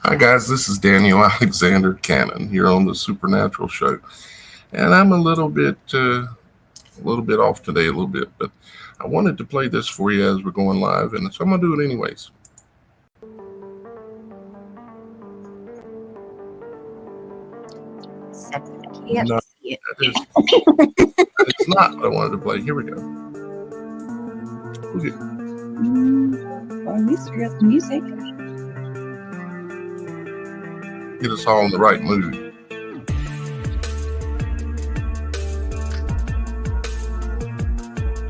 Hi guys, this is Daniel Alexander Cannon here on the Supernatural Show, and I'm a little bit off today, a little bit, but I wanted to play this for you as we're going live, and so I'm gonna do it anyways. can't No, see it. it's not what I wanted to play. Here we go. Okay. Well, at least we got the music. Get us all in the right mood.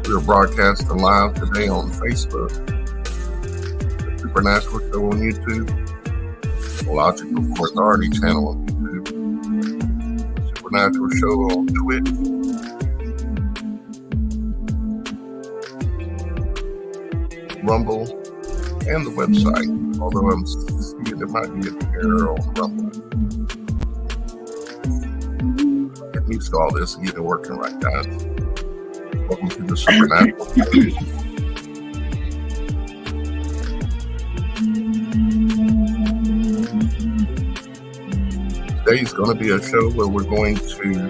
We're broadcasting live today on Facebook, the Supernatural Show on YouTube, the Logical Authority channel on YouTube, the Supernatural Show on Twitch, Rumble, and the website. Although I'm seeing there might be an error on Rumble. Get used to all this and get it working right, guys. Welcome to the Supernatural. Today's going to be a show where we're going to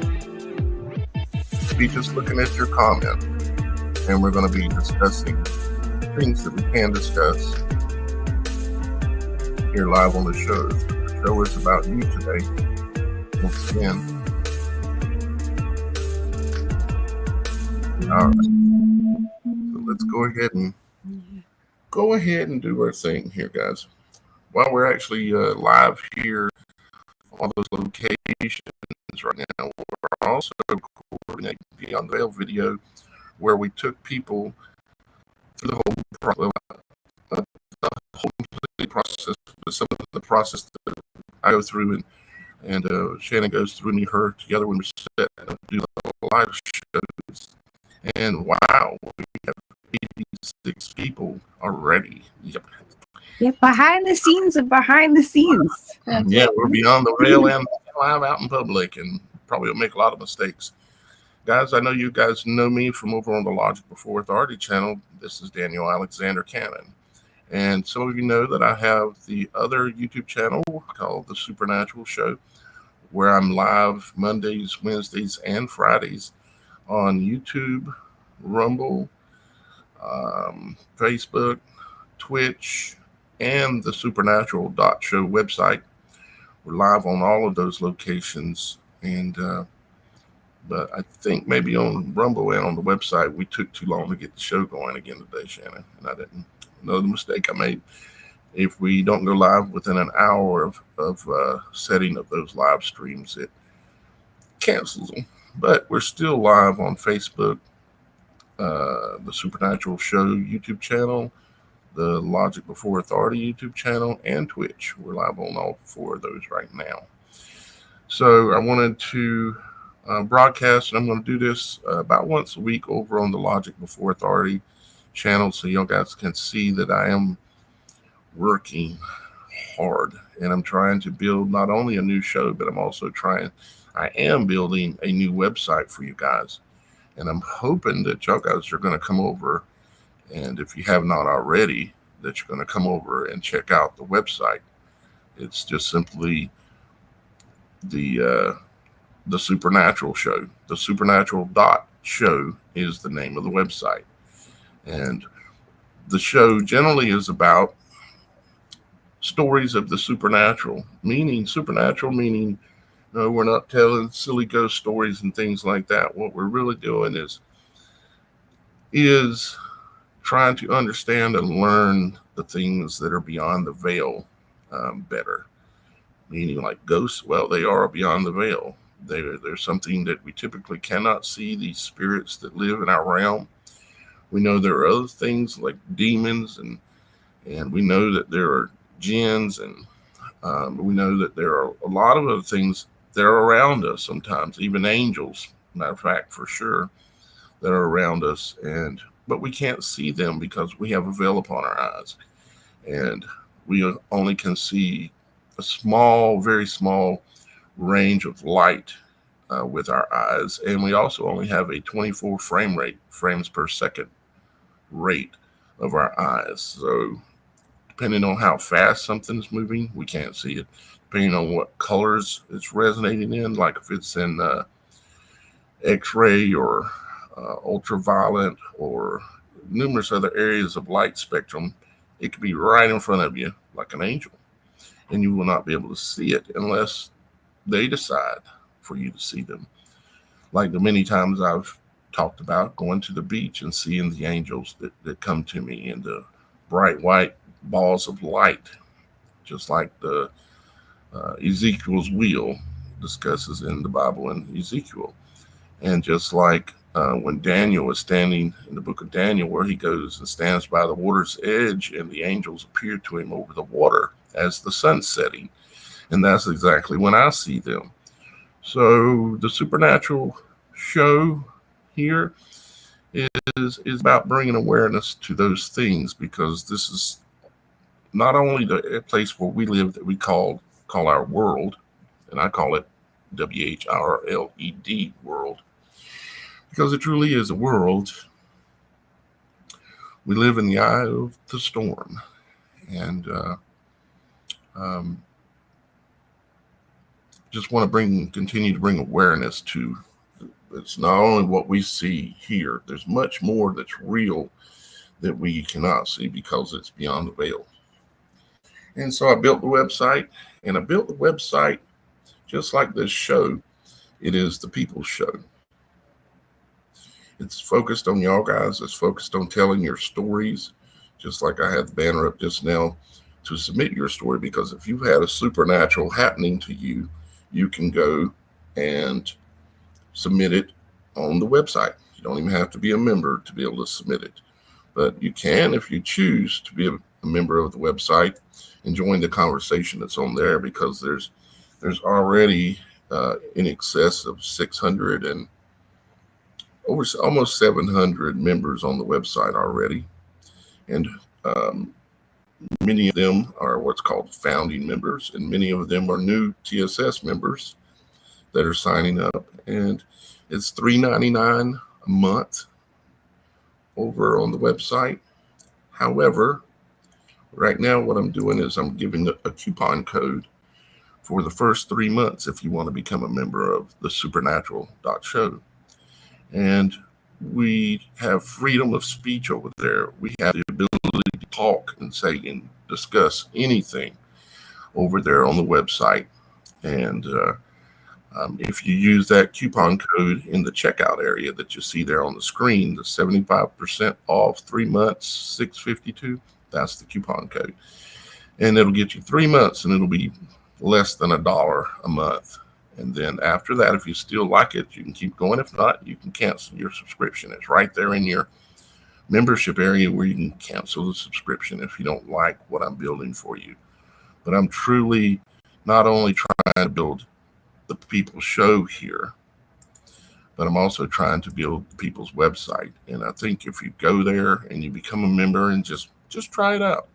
be just looking at your comments, and we're going to be discussing things that we can discuss here live on the show. The show is about you today. Once again. All right. So let's go ahead and do our thing here, guys. While we're actually live here on those locations right now, we're also recording a Beyond the Veil video where we took people through the whole process, some of the process that I go through and Shannon goes through, and her together when we sit and do the live shows. And wow, we have 86 people already. Yep. Yeah, behind the scenes of behind the scenes. Yeah, we're beyond the veil and live out in public, and probably will make a lot of mistakes. Guys, I know you guys know me from over on the Logic Before Authority channel. This is Daniel Alexander Cannon. And some of you know that I have the other YouTube channel called The Supernatural Show, where I'm live Mondays, Wednesdays, and Fridays on YouTube, Rumble, Facebook, Twitch, and the Supernatural.show website. We're live on all of those locations, and but I think maybe on Rumble and on the website we took too long to get the show going again today, Shannon, and I didn't know the mistake I made. If we don't go live within an hour of setting of those live streams, it cancels them. But we're still live on Facebook, the Supernatural Show YouTube channel, the Logic Before Authority YouTube channel, and Twitch. We're live on all four of those right now. So I wanted to broadcast, and I'm going to do this about once a week over on the Logic Before Authority channel, so you guys can see that I am working hard, and I'm trying to build not only a new show, but I am building a new website for you guys, and I'm hoping that y'all guys are going to come over, and if you have not already, that you're going to come over and check out the website. It's just simply the Supernatural Show. The Supernatural.show is the name of the website, and the show generally is about stories of the supernatural, meaning no, we're not telling silly ghost stories and things like that. What we're really doing is trying to understand and learn the things that are beyond the veil better. Meaning like ghosts, well, they are beyond the veil. They're something that we typically cannot see, these spirits that live in our realm. We know there are other things like demons, and we know that there are jinns, and we know that there are a lot of other things that are around us sometimes, even angels, matter of fact, for sure, that are around us, but we can't see them because we have a veil upon our eyes, and we only can see a small, very small range of light with our eyes, and we also only have a 24 frames per second rate of our eyes. So Depending on how fast something's moving, we can't see it. Depending on what colors it's resonating in, like if it's in X-ray or ultraviolet or numerous other areas of light spectrum, it could be right in front of you like an angel, and you will not be able to see it unless they decide for you to see them. Like the many times I've talked about going to the beach and seeing the angels that come to me in the bright white balls of light, just like the Ezekiel's wheel discusses in the Bible in Ezekiel. And just like when Daniel was standing in the book of Daniel, where he goes and stands by the water's edge, and the angels appear to him over the water as the sun's setting. And that's exactly when I see them. So the supernatural show here is about bringing awareness to those things, because this is not only the place where we live that we call our world, and I call it WHRLED world, because it truly is a world. We live in the eye of the storm, and um, just want to continue to bring awareness to. It's not only what we see here. There's much more that's real that we cannot see because it's beyond the veil. And so I built the website, and I built the website just like this show. It is the people's show. It's focused on y'all guys. It's focused on telling your stories, just like I had the banner up just now to submit your story. Because if you've had a supernatural happening to you, you can go and submit it on the website. You don't even have to be a member to be able to submit it. But you can, if you choose to be a member of the website and join the conversation that's on there, because there's already in excess of 600 and over almost 700 members on the website already. And many of them are what's called founding members, and many of them are new TSS members that are signing up. And it's $3.99 a month over on the website. However, right now what I'm doing is I'm giving a coupon code for the first 3 months if you want to become a member of the supernatural.show. And we have freedom of speech over there. We have the ability to talk and say and discuss anything over there on the website. And if you use that coupon code in the checkout area that you see there on the screen, the 75% off 3 months, $6.52, that's the coupon code. And it'll get you 3 months, and it'll be less than $1 a month. And then after that, if you still like it, you can keep going. If not, you can cancel your subscription. It's right there in your membership area where you can cancel the subscription if you don't like what I'm building for you. But I'm truly not only trying to build the people's show here, but I'm also trying to build people's website. And I think if you go there and you become a member and just try it out,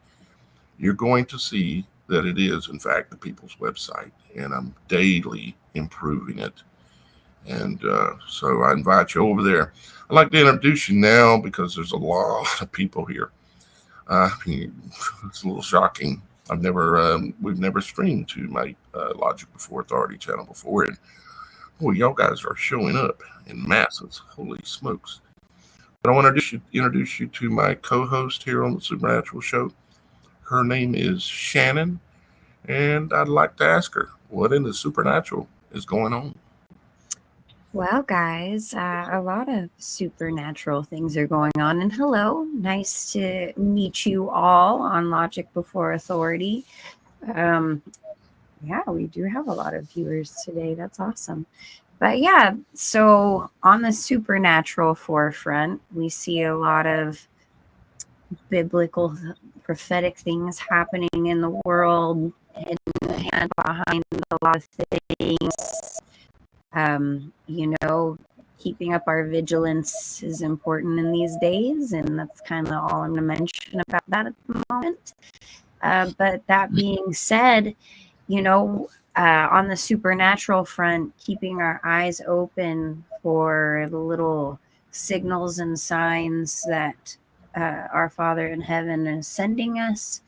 you're going to see that it is, in fact, the people's website. And I'm daily improving it. And so I invite you over there. I'd like to introduce you now because there's a lot of people here. It's a little shocking. We've never streamed to my Logic Before Authority channel before, and boy, y'all guys are showing up in masses. Holy smokes! But I want to introduce you to my co-host here on the Supernatural Show. Her name is Shannon, and I'd like to ask her what in the supernatural is going on. Well, guys, a lot of supernatural things are going on. And hello, nice to meet you all on Logic Before Authority. Yeah, we do have a lot of viewers today. That's awesome. But yeah, so on the supernatural forefront, we see a lot of biblical, prophetic things happening in the world and behind a lot of things. Keeping up our vigilance is important in these days, and that's kind of all I'm going to mention about that at the moment. But that being said, on the supernatural front, keeping our eyes open for the little signals and signs that our Father in heaven is sending us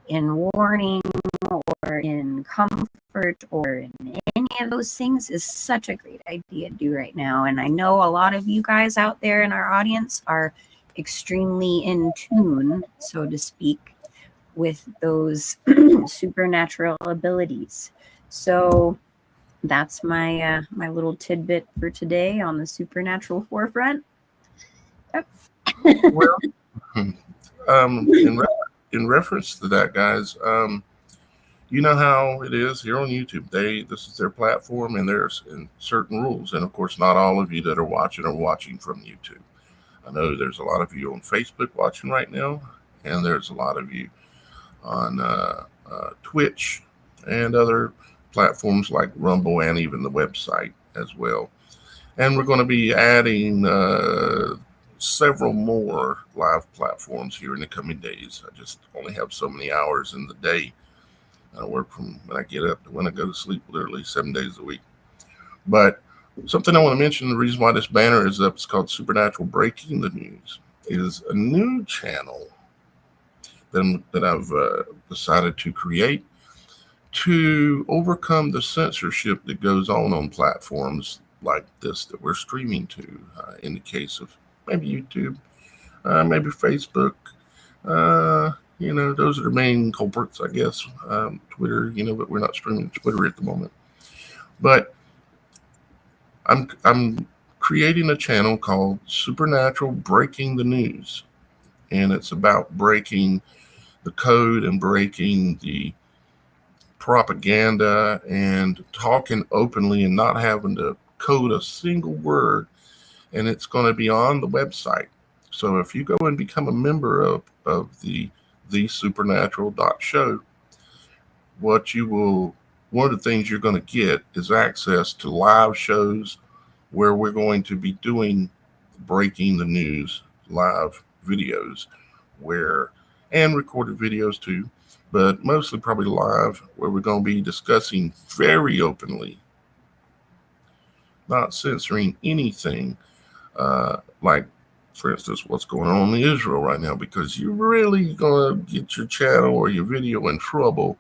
in warning or in comfort or in any of those things is such a great idea to do right now. And I know a lot of you guys out there in our audience are extremely in tune, so to speak, with those supernatural abilities. So that's my my little tidbit for today on the supernatural forefront. Yep. Well, in reference to that, guys, you know how it is here on YouTube. This is their platform, and there's certain rules. And of course, not all of you that are watching from YouTube. I know there's a lot of you on Facebook watching right now, and there's a lot of you on Twitch and other platforms like Rumble and even the website as well. And we're going to be adding several more live platforms here in the coming days. I just only have so many hours in the day. I work from when I get up to when I go to sleep, literally 7 days a week. But something I want to mention, the reason why this banner is up is called Supernatural Breaking the News. It is a new channel that I've decided to create to overcome the censorship that goes on platforms like this that we're streaming to. In the case of maybe YouTube, maybe Facebook, those are the main culprits, I guess. Twitter, but we're not streaming Twitter at the moment. But I'm creating a channel called Supernatural Breaking the News, and it's about breaking the code and breaking the propaganda and talking openly and not having to code a single word. And it's going to be on the website. So if you go and become a member of the supernatural.show, one of the things you're going to get is access to live shows where we're going to be doing breaking the news live videos and recorded videos too, but mostly probably live, where we're going to be discussing very openly, not censoring anything, like, for instance, what's going on in Israel right now, because you're really going to get your channel or your video in trouble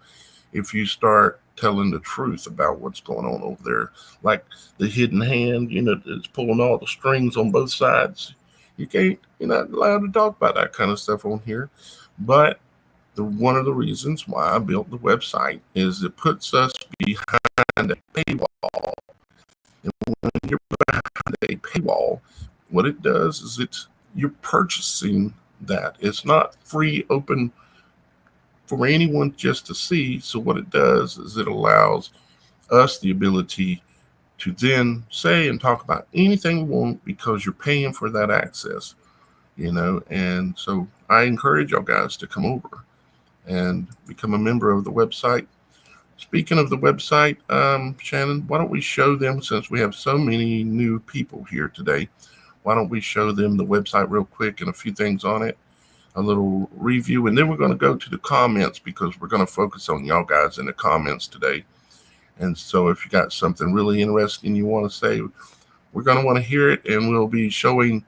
if you start telling the truth about what's going on over there. Like the hidden hand, that's pulling all the strings on both sides. You're not allowed to talk about that kind of stuff on here. But one of the reasons why I built the website is it puts us behind a paywall. And when you're behind a paywall, what it does is you're purchasing that. It's not free, open for anyone just to see. So what it does is it allows us the ability to then say and talk about anything we want because you're paying for that access, and so I encourage y'all guys to come over and become a member of the website. Speaking of the website, Shannon, why don't we show them, since we have so many new people here today, why don't we show them the website real quick and a few things on it, a little review, and then we're going to go to the comments because we're going to focus on y'all guys in the comments today. And so if you got something really interesting you want to say, we're going to want to hear it, and we'll be showing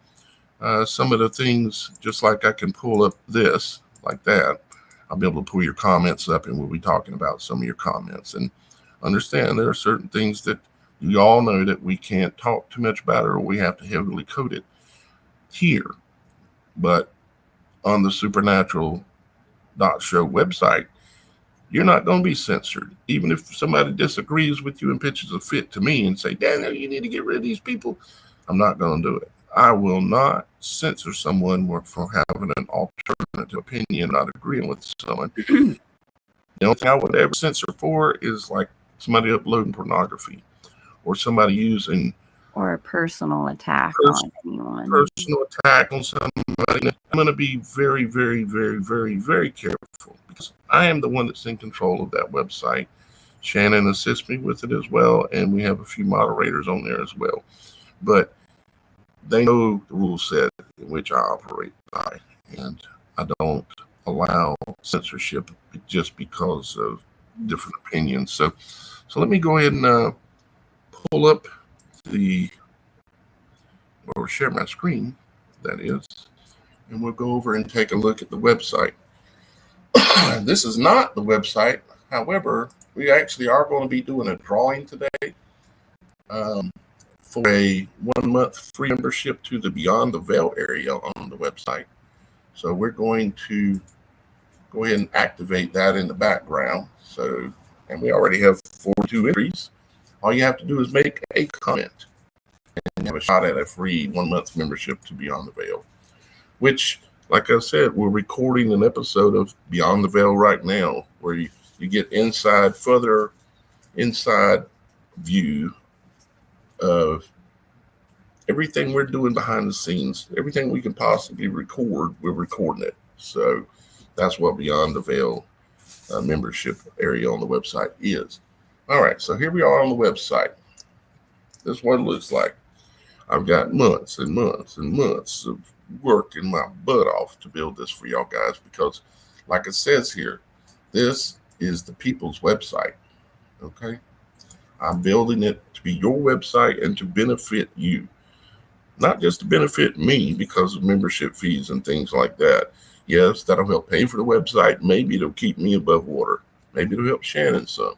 some of the things, just like I can pull up this like that. I'll be able to pull your comments up, and we'll be talking about some of your comments. And understand there are certain things that you all know that we can't talk too much about, or we have to heavily code it here. But on the supernatural.show website, you're not going to be censored. Even if somebody disagrees with you and pitches a fit to me and say, Daniel, you need to get rid of these people, I'm not going to do it. I will not censor someone for having an alternative opinion, not agreeing with someone. The only thing I would ever censor for is like somebody uploading pornography or somebody using, or a personal attack on anyone. Personal attack on somebody. I'm going to be very, very, very, very, very careful because I am the one that's in control of that website. Shannon assists me with it as well, and we have a few moderators on there as well. But they know the rule set in which I operate by, and I don't allow censorship just because of different opinions. So let me go ahead and pull up or share my screen, that is, and we'll go over and take a look at the website. This is not the website. However, we actually are going to be doing a drawing today for a 1 month free membership to the Beyond the Veil area on the website. So we're going to go ahead and activate that in the background. So, and we already have 42 entries. All you have to do is make a comment and have a shot at a free 1 month membership to Beyond the Veil, which, like I said, we're recording an episode of Beyond the Veil right now where you get further inside view of everything we're doing behind the scenes. Everything we can possibly record, we're recording it. So that's what Beyond the Veil membership area on the website is. All right, so here we are on the website. This is what it looks like. I've got months and months and months of working my butt off to build this for y'all guys because, like it says here, this is the people's website. Okay, I'm building it to be your website and to benefit you, not just to benefit me because of membership fees and things like that. Yes, that'll help pay for the website. Maybe it'll keep me above water. Maybe it'll help Shannon some.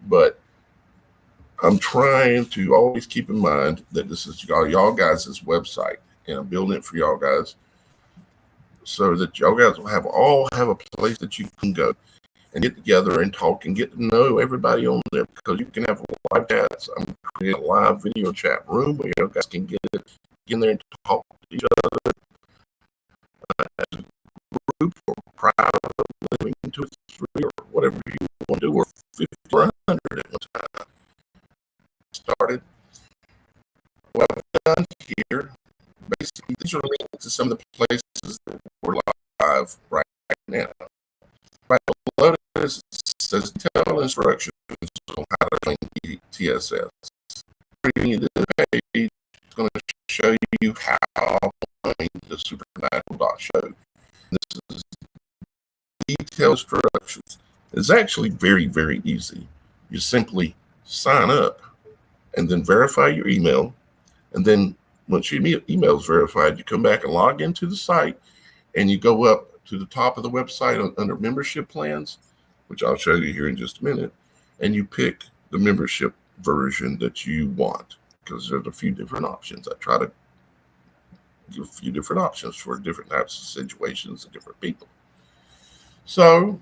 But I'm trying to always keep in mind that this is y'all guys' website, and I'm building it for y'all guys so that y'all guys will all have a place that you can go and get together and talk and get to know everybody on there, because you can have live chats. I'm creating a live video chat room where you guys can get in there and talk to each other as a group or private, living 2 or 3 or whatever you want to do, or 50 or 100 at one time. Started. What I've done here, basically, these are links to some of the places that we're live right now. Right below this says detailed instructions on how to link TSS. Reading this page is going to show you how to link the supernatural.show. This is detailed instructions. It's actually very, very easy. You simply sign up and then verify your email. And then once your email is verified, you come back and log into the site, and you go up to the top of the website under membership plans, which I'll show you here in just a minute, and you pick the membership version that you want, because there's a few different options. I try to give a few different options for different types of situations and different people. So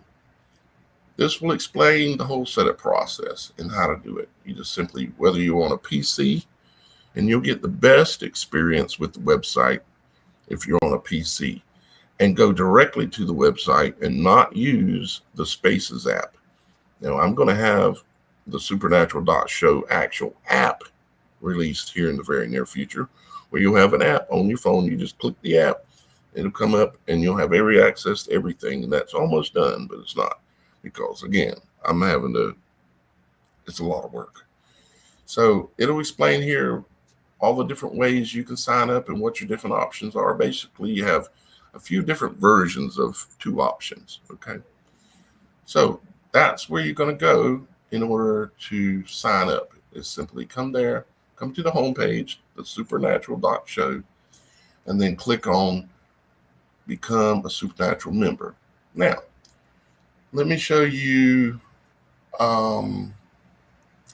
this will explain the whole setup process and how to do it. You just simply, whether you're on a PC, and you'll get the best experience with the website if you're on a PC, and go directly to the website and not use the Spaces app. Now, I'm going to have the Supernatural.show actual app released here in the very near future, where you'll have an app on your phone. You just click the app, it'll come up, and you'll have every access to everything. And that's almost done, but it's not, because again, it's a lot of work. So it'll explain here all the different ways you can sign up and what your different options are. Basically, you have a few different versions of 2 options. Okay, so that's where you're going to go in order to sign up. Is simply come to the homepage, the supernatural.show, and then click on become a supernatural member. Now, let me show you a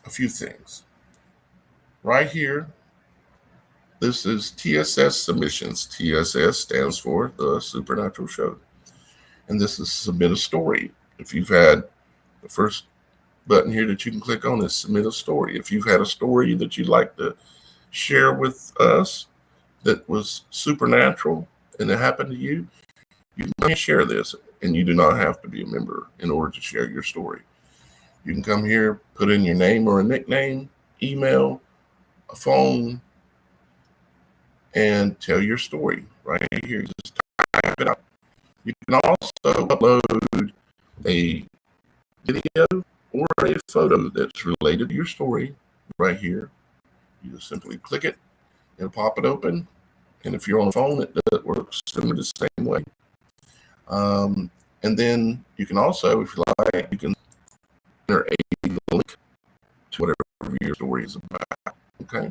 few things. Right here, this is TSS submissions. TSS stands for the Supernatural Show. And this is submit a story. If you've had, the first button here that you can click on is submit a story. If you've had a story that you'd like to share with us that was supernatural and it happened to you, you can share this, and you do not have to be a member in order to share your story. You can come here, put in your name or a nickname, email, a phone, and tell your story right here. Just type it out. You can also upload a video or a photo that's related to your story right here. You just simply click it and pop it open. And if you're on a phone, it works similar the same way. And then you can also, if you like, you can enter a link to whatever your story is about. Okay.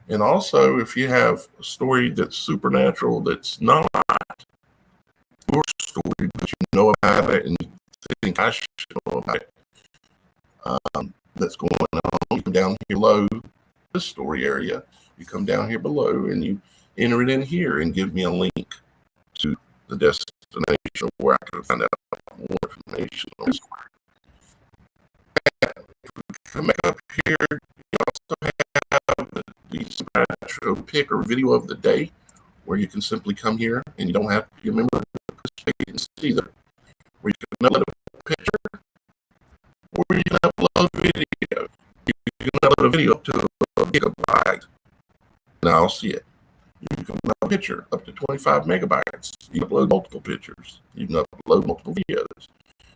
And also, if you have a story that's supernatural, that's not your story, but you know about about it and you think I should know about it, that's going on, you come down here below this story area. You come down here below and you enter it in here and give me a link to the destination where I can find out more information on this. Come back up here, you also have the Supernatural pick or video of the day, where you can simply come here and you don't have to be a member to participate and see them. Where you can upload a picture or you can upload a video. You can upload a video up to a gigabyte and I'll see it. You can upload a picture up to 25 megabytes. You can upload multiple pictures. You can upload multiple videos.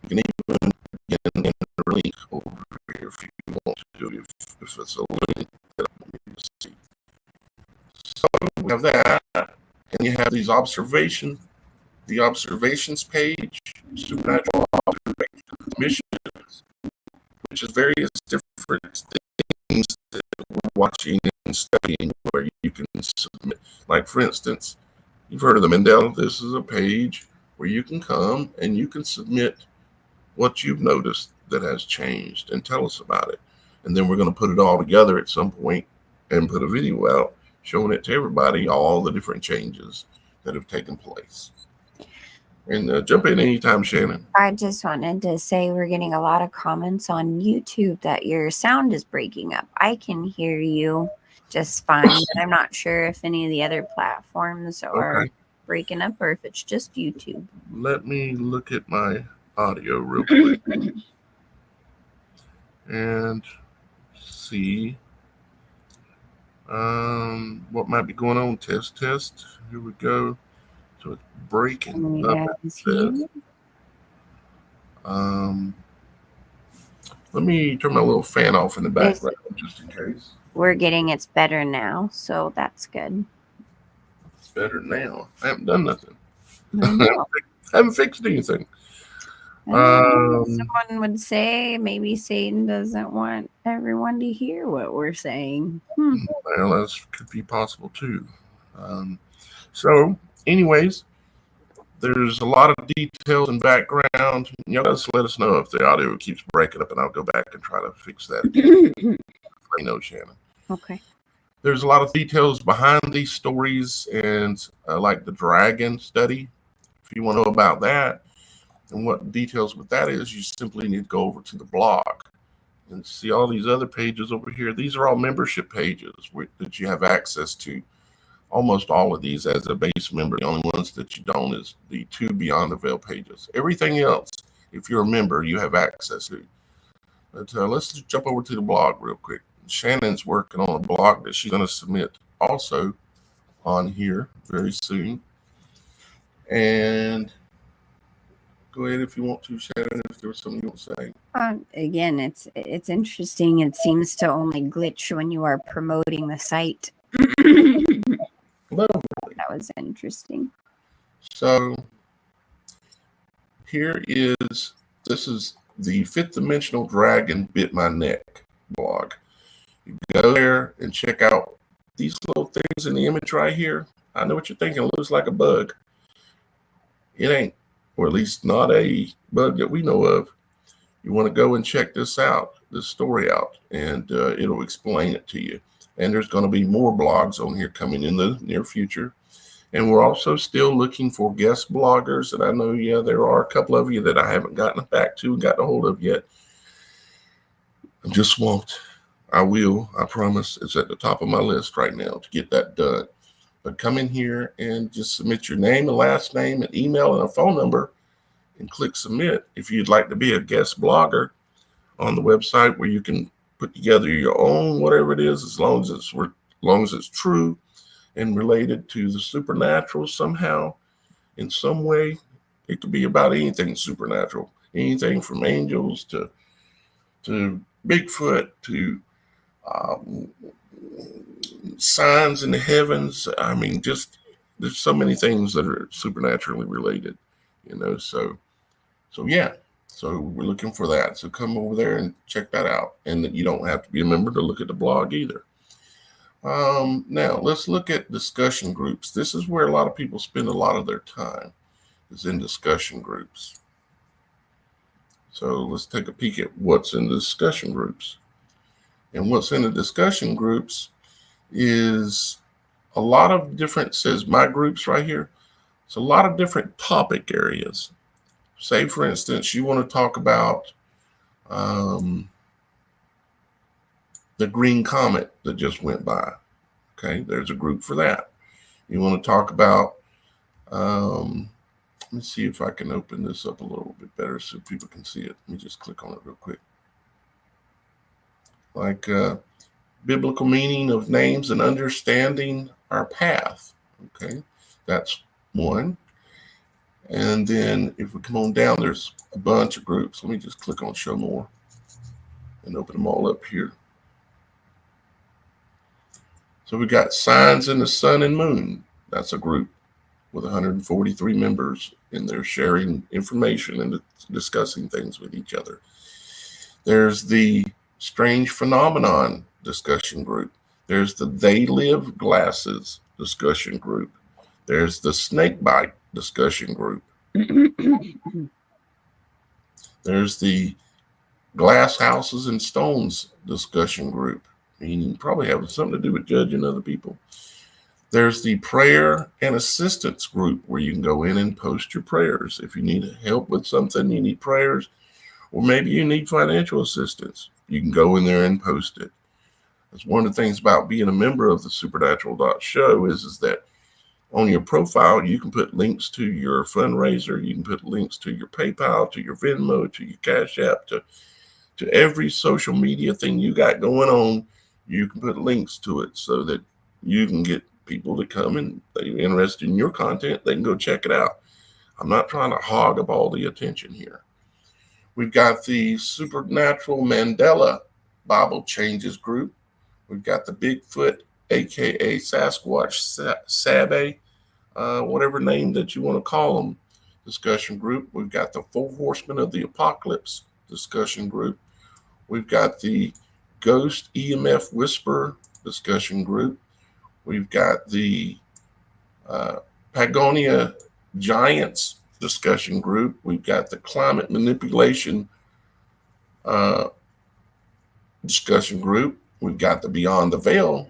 You can even get in a link over here if you want to, if it's a link that I want you to see. So we have that, and you have these the observations page, supernatural observations, missions, which is various different things that we're watching and studying where you can submit. Like, for instance, you've heard of the Mandela. This is a page where you can come and you can submit what you've noticed that has changed and tell us about it. And then we're going to put it all together at some point and put a video out showing it to everybody, all the different changes that have taken place. And jump in anytime, Shannon. I just wanted to say we're getting a lot of comments on YouTube that your sound is breaking up. I can hear you just fine, but I'm not sure if any of the other platforms are breaking up or if it's just YouTube. Let me look at my audio real quick and see what might be going on. Test. Here we go. So it's breaking up. Let me turn my little fan off in the background just in case. We're getting it's better now, so that's good. It's better now. I haven't done nothing. I haven't fixed anything. Someone would say maybe Satan doesn't want everyone to hear what we're saying. Well, that could be possible too. So, anyways, there's a lot of details and background. You guys let us know if the audio keeps breaking up, and I'll go back and try to fix that again. Let me know, Shannon. Okay. There's a lot of details behind these stories, and like the dragon study. If you want to know about that and what details with that is, you simply need to go over to the blog and see all these other pages over here. These are all membership pages that you have access to. Almost all of these as a base member. The only ones that you don't is the 2 Beyond the Veil pages. Everything else, if you're a member, you have access to. But let's just jump over to the blog real quick. Shannon's working on a blog that she's going to submit also on here very soon. And go ahead if you want to, Shannon, if there was something you want to say. Again, it's interesting. It seems to only glitch when you are promoting the site. Lovely. That was interesting. So this is the Fifth Dimensional Dragon Bit My Neck blog. You go there and check out these little things in the image right here. I know what you're thinking. It looks like a bug. It ain't, or at least not a bug that we know of. You want to go and check this story out, and it'll explain it to you. And there's going to be more blogs on here coming in the near future. And we're also still looking for guest bloggers. And I know, there are a couple of you that I haven't gotten back to and gotten a hold of yet. I just won't. I will. I promise. It's at the top of my list right now to get that done. But come in here and just submit your name and last name and email and a phone number and click submit if you'd like to be a guest blogger on the website, where you can put together your own whatever it is, as long as it's true and related to the supernatural somehow, in some way. It could be about anything supernatural, anything from angels to Bigfoot to signs in the heavens. I mean, just there's so many things that are supernaturally related, So yeah. So we're looking for that. So come over there and check that out. And you don't have to be a member to look at the blog either. Now let's look at discussion groups. This is where a lot of people spend a lot of their time, is in discussion groups. So let's take a peek at what's in the discussion groups. And what's in the discussion groups is a lot of different, says my groups right here. It's a lot of different topic areas. Say, for instance, you want to talk about um, the green comet that just went by. Okay, there's a group for that. You want to talk about, let me see if I can open this up a little bit better so people can see it. Let me just click on it real quick. Like biblical meaning of names and understanding our path. Okay, that's one. And then if we come on down, there's a bunch of groups. Let me just click on show more and open them all up here. So we got signs in the sun and moon. That's a group with 143 members, and they're sharing information and discussing things with each other. There's the strange phenomenon discussion group. There's the they live glasses discussion group. There's the snake bite discussion group. There's the glass houses and stones discussion group, meaning probably having something to do with judging other people. There's the prayer and assistance group where you can go in and post your prayers. If you need help with something, you need prayers, or maybe you need financial assistance, you can go in there and post it. That's one of the things about being a member of the Supernatural.show is that on your profile, you can put links to your fundraiser, you can put links to your PayPal, to your Venmo, to your CashApp, to every social media thing you got going on. You can put links to it so that you can get people to come and they're interested in your content, they can go check it out. I'm not trying to hog up all the attention here. We've got the Supernatural Mandela Bible Changes group. We've got the Bigfoot, aka Sasquatch, Sabe, whatever name that you want to call them, discussion group. We've got the Four Horsemen of the Apocalypse discussion group. We've got the Ghost EMF Whisper discussion group. We've got the Pagonia Giants discussion group. We've got the Climate Manipulation discussion group. We've got the Beyond the Veil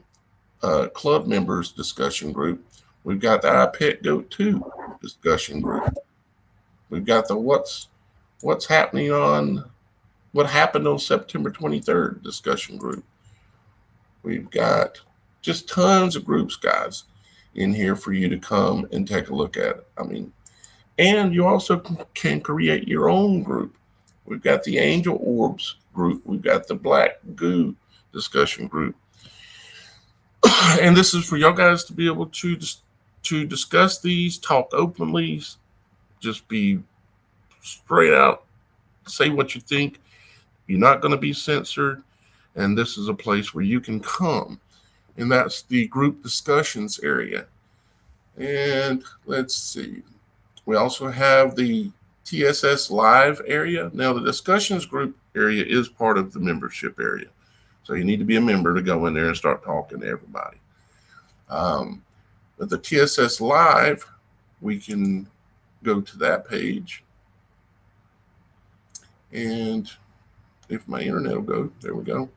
club members discussion group. We've got the I Pet Goat 2 discussion group. We've got the what's happening on what happened on September 23rd discussion group. We've got just tons of groups, guys, in here for you to come and take a look at. I mean, and you also can create your own group. We've got the Angel Orbs group. We've got the Black Goo discussion group. And this is for y'all guys to be able to discuss these, talk openly, just be straight out, say what you think. You're not going to be censored, and this is a place where you can come, and that's the group discussions area. And let's see, we also have the TSS Live area. Now, the discussions group area is part of the membership area, so you need to be a member to go in there and start talking to everybody. But the TSS Live, we can go to that page, and if my internet will go, there we go.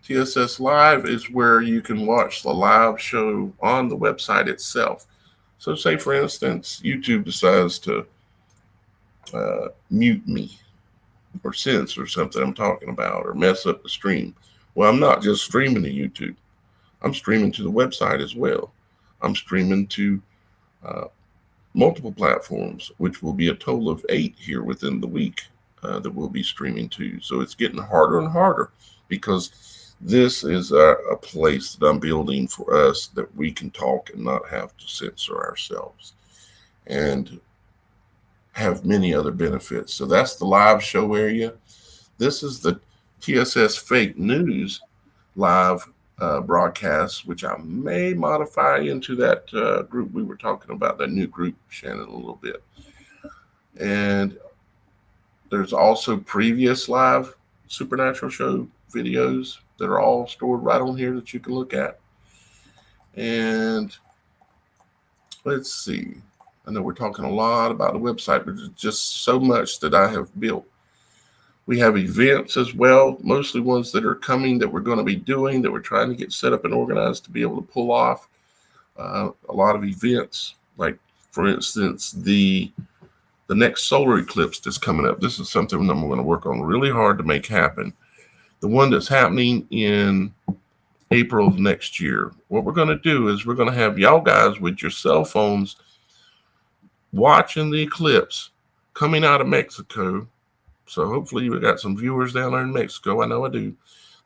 TSS Live is where you can watch the live show on the website itself. So say, for instance, YouTube decides to mute me or censor something I'm talking about or mess up the stream. Well, I'm not just streaming to YouTube. I'm streaming to the website as well. I'm streaming to multiple platforms, which will be a total of 8 here within the week that we'll be streaming to. So it's getting harder and harder because this is a place that I'm building for us that we can talk and not have to censor ourselves and have many other benefits. So that's the live show area. This is the TSS Fake News live broadcast, which I may modify into that group we were talking about, that new group, Shannon, a little bit. And there's also previous live Supernatural show videos that are all stored right on here that you can look at. And let's see. I know we're talking a lot about the website, but there's just so much that I have built. We have events as well, mostly ones that are coming that we're going to be doing that we're trying to get set up and organized to be able to pull off a lot of events. Like, for instance, the next solar eclipse that's coming up. This is something I'm going to work on really hard to make happen. The one that's happening in April of next year. What we're going to do is we're going to have y'all guys with your cell phones watching the eclipse coming out of Mexico. So hopefully we got some viewers down there in Mexico. I know I do.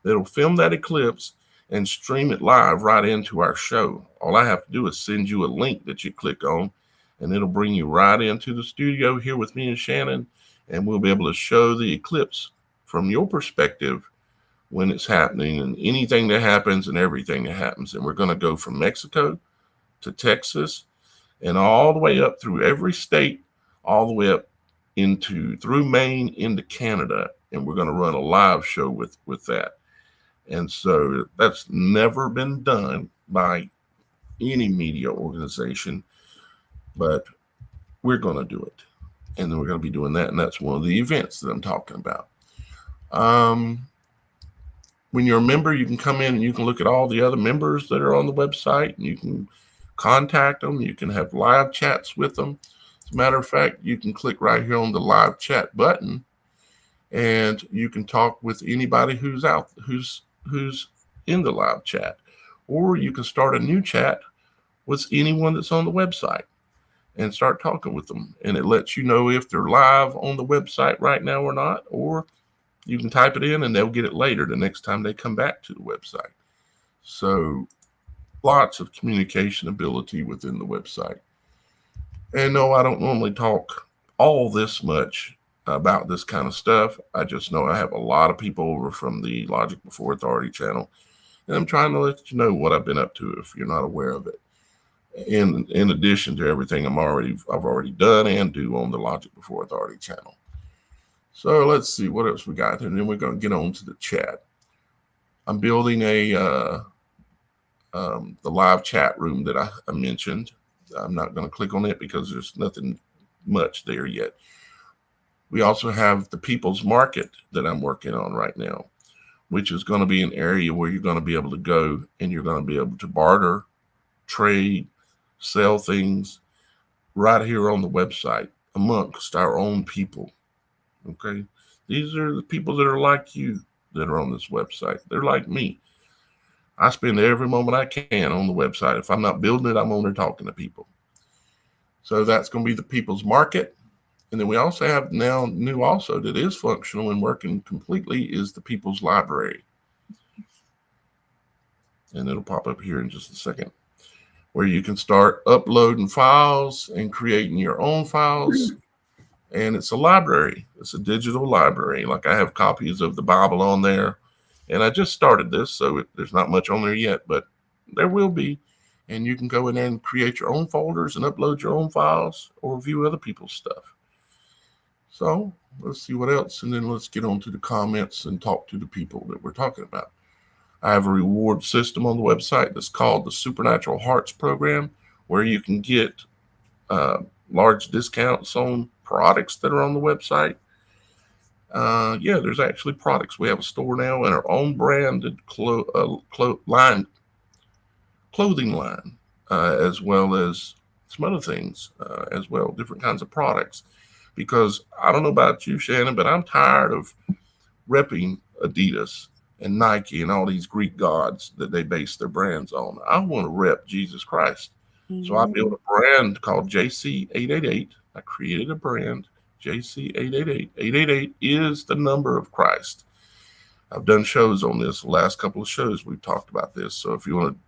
That'll film that eclipse and stream it live right into our show. All I have to do is send you a link that you click on, and it'll bring you right into the studio here with me and Shannon, and we'll be able to show the eclipse from your perspective when it's happening and anything that happens and everything that happens. And we're going to go from Mexico to Texas and all the way up through every state, all the way up into through Maine into Canada, and we're going to run a live show with that. And so that's never been done by any media organization, but we're going to do it. And then we're going to be doing that, and that's one of the events that I'm talking about. When you're a member, you can come in and you can look at all the other members that are on the website, and you can contact them. You can have live chats with them. As a matter of fact, you can click right here on the live chat button, and you can talk with anybody who's in the live chat, or you can start a new chat with anyone that's on the website and start talking with them, and it lets you know if they're live on the website right now or not, or you can type it in and they'll get it later the next time they come back to the website. So lots of communication ability within the website. And no, I don't normally talk all this much about this kind of stuff. I just know I have a lot of people over from the Logic Before Authority channel, and I'm trying to let you know what I've been up to if you're not aware of it. In addition to everything I've already done and do on the Logic Before Authority channel. So let's see what else we got, and then we're going to get on to the chat. I'm building the live chat room that I mentioned. I'm not going to click on it because there's nothing much there yet. We also have the People's Market that I'm working on right now, which is going to be an area where you're going to be able to go and you're going to be able to barter, trade, sell things right here on the website amongst our own people. Okay, these are the people that are like you that are on this website. They're like me. I spend every moment I can on the website. If I'm not building it, I'm on there talking to people. So that's going to be the People's Market. And then we also have now new also that is functional and working completely is the People's Library. And it'll pop up here in just a second, where you can start uploading files and creating your own files. And it's a library. It's a digital library. Like I have copies of the Bible on there. And I just started this, so there's not much on there yet, but there will be. And you can go in there and create your own folders and upload your own files or view other people's stuff. So let's see what else. And then let's get on to the comments and talk to the people that we're talking about. I have a reward system on the website that's called the Supernatural Hearts Program, where you can get large discounts on products that are on the website. Yeah, there's actually products. We have a store now and our own branded clothing line, as well as some other things as well, different kinds of products. Because I don't know about you, Shannon, but I'm tired of repping Adidas and Nike and all these Greek gods that they base their brands on. I want to rep Jesus Christ. So I built a brand called JC888. I created a brand, JC888. 888 is the number of Christ. I've done shows on this. The last couple of shows we've talked about this. So if you want to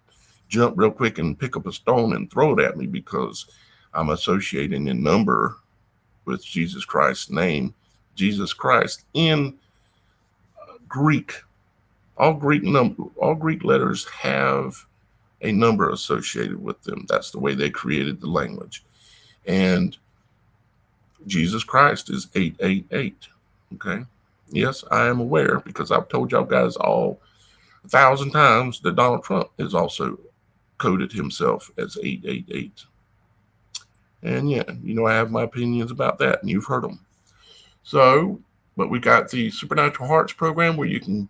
jump real quick and pick up a stone and throw it at me, because I'm associating a number with Jesus Christ's name. Jesus Christ in Greek. All Greek letters have a number associated with them. That's the way they created the language. And Jesus Christ is 888. Okay. Yes, I am aware, because I've told y'all guys all 1,000 times that Donald Trump is also coded himself as 888. And yeah, I have my opinions about that, and you've heard them. So But we got the Supernatural Hearts program where you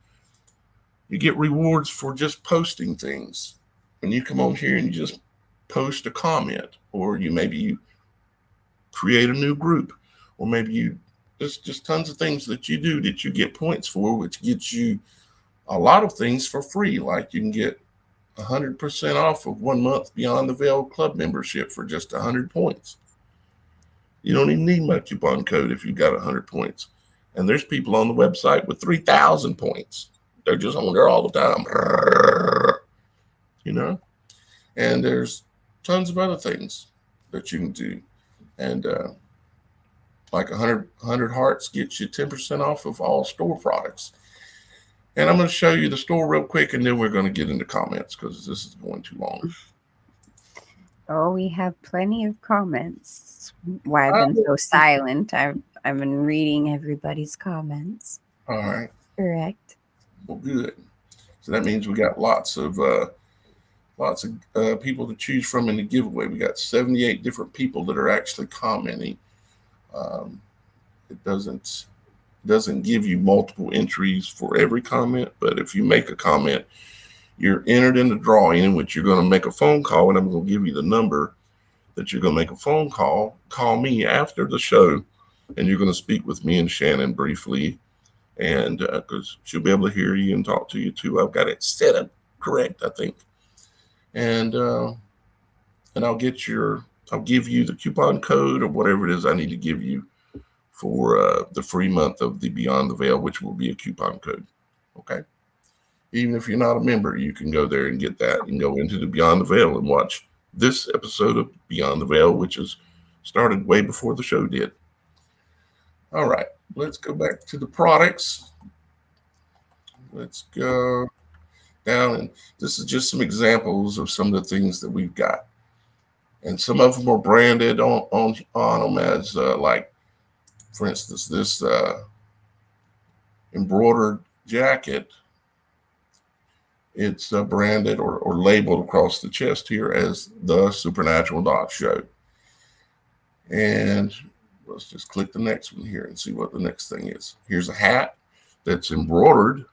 get rewards for just posting things. And you come on here and you just post a comment, or you create a new group, or maybe you just tons of things that you do that you get points for, which gets you a lot of things for free. Like you can get 100% off of 1 month Beyond the Veil Club membership for just 100 points. You don't even need my coupon code if you got 100 points. And there's people on the website with 3,000 points. They're just on there all the time. You know? And there's tons of other things that you can do. And like 100 hearts gets you 10% off of all store products. And I'm going to show you the store real quick, and then we're going to get into comments because this is going too long. Oh, we have plenty of comments. Why I've been so silent. I've been reading everybody's comments. All right. Correct. Well, good. So that means we got lots of people to choose from in the giveaway. We got 78 different people that are actually commenting. It doesn't give you multiple entries for every comment, but if you make a comment, you're entered in the drawing in which you're going to make a phone call, and I'm going to give you the number that you're going to make a phone call. Call me after the show, and you're going to speak with me and Shannon briefly, and because she'll be able to hear you and talk to you too. I've got it set up correct, I think, and I'll give you the coupon code or whatever it is I need to give you for the free month of the Beyond the Veil, which will be a coupon code. Okay. Even if you're not a member, you can go there and get that. You can go into the Beyond the Veil and watch this episode of Beyond the Veil, which is started way before the show did. All right, let's go back to the products. Let's go down, and this is just some examples of some of the things that we've got. And some of them are branded on them as like, for instance, this embroidered jacket. It's branded or labeled across the chest here as the Supernatural Doc Show. And let's just click the next one here and see what the next thing is. Here's a hat that's embroidered.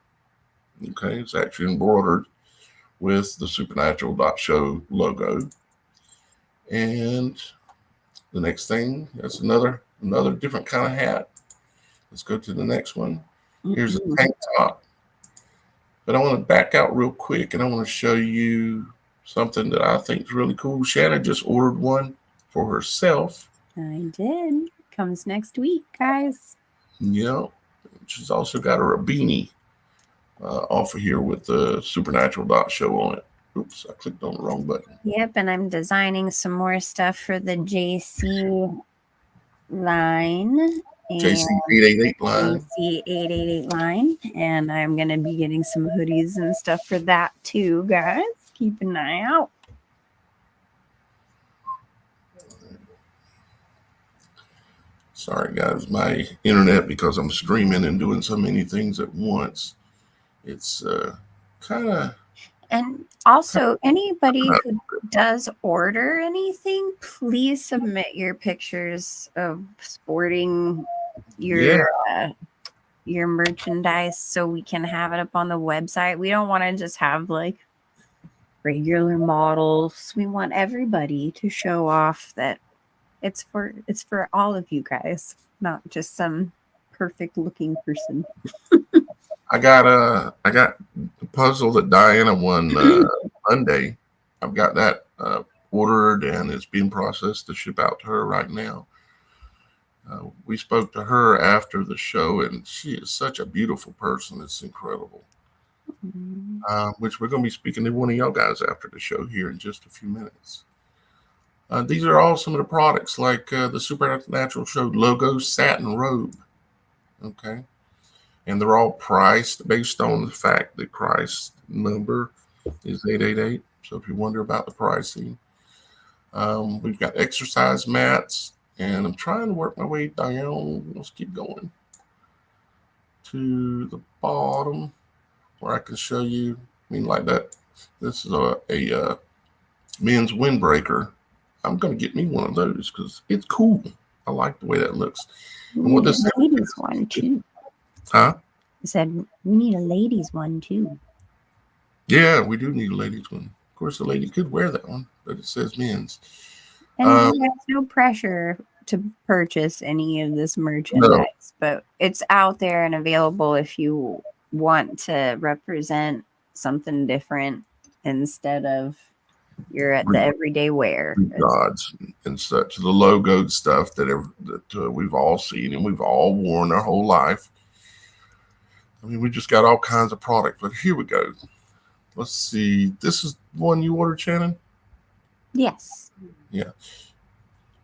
Okay, it's actually embroidered with the Supernatural Doc Show logo. And the next thing, that's another different kind of hat. Let's go to the next one. Here's a tank top. But I want to back out real quick, and I want to show you something that I think is really cool. Shannon just ordered one for herself. I did. Comes next week, guys. Yeah. She's also got her a beanie off of here with the Supernatural Doc Show on it. Oops, I clicked on the wrong button. Yep, and I'm designing some more stuff for the JC line. JC888 line. JC888 line. And I'm going to be getting some hoodies and stuff for that too, guys. Keep an eye out. Sorry, guys. My internet, because I'm streaming and doing so many things at once, it's kind of... And also, anybody who does order anything, please submit your pictures of sporting your merchandise so we can have it up on the website. We don't want to just have like regular models. We want everybody to show off that it's for all of you guys, not just some perfect looking person. I got the puzzle that Diana won Monday. I've got that ordered, and it's being processed to ship out to her right now. We spoke to her after the show, and she is such a beautiful person. It's incredible. Which we're going to be speaking to one of y'all guys after the show here in just a few minutes. These are all some of the products, like the Supernatural Show logo satin robe. Okay. And they're all priced based on the fact that Christ's number is 888. So if you wonder about the pricing, we've got exercise mats, and I'm trying to work my way down. Let's keep going to the bottom where I can show you. I mean, like that. This is a men's windbreaker. I'm going to get me one of those because it's cool. I like the way that looks. And what this ladies one too. Huh? I said we need a ladies one too. Yeah, we do need a ladies one. Of course, the lady could wear that one, but it says men's. And Uh, you guys, no pressure to purchase any of this no, merchandise, but it's out there and available if you want to represent something different instead of you're at the everyday wear. gods and such. The logoed stuff that we've all seen and we've all worn our whole life. I mean, we just got all kinds of products. But here we go. Let's see. This is one you ordered, Shannon? Yes. Yeah.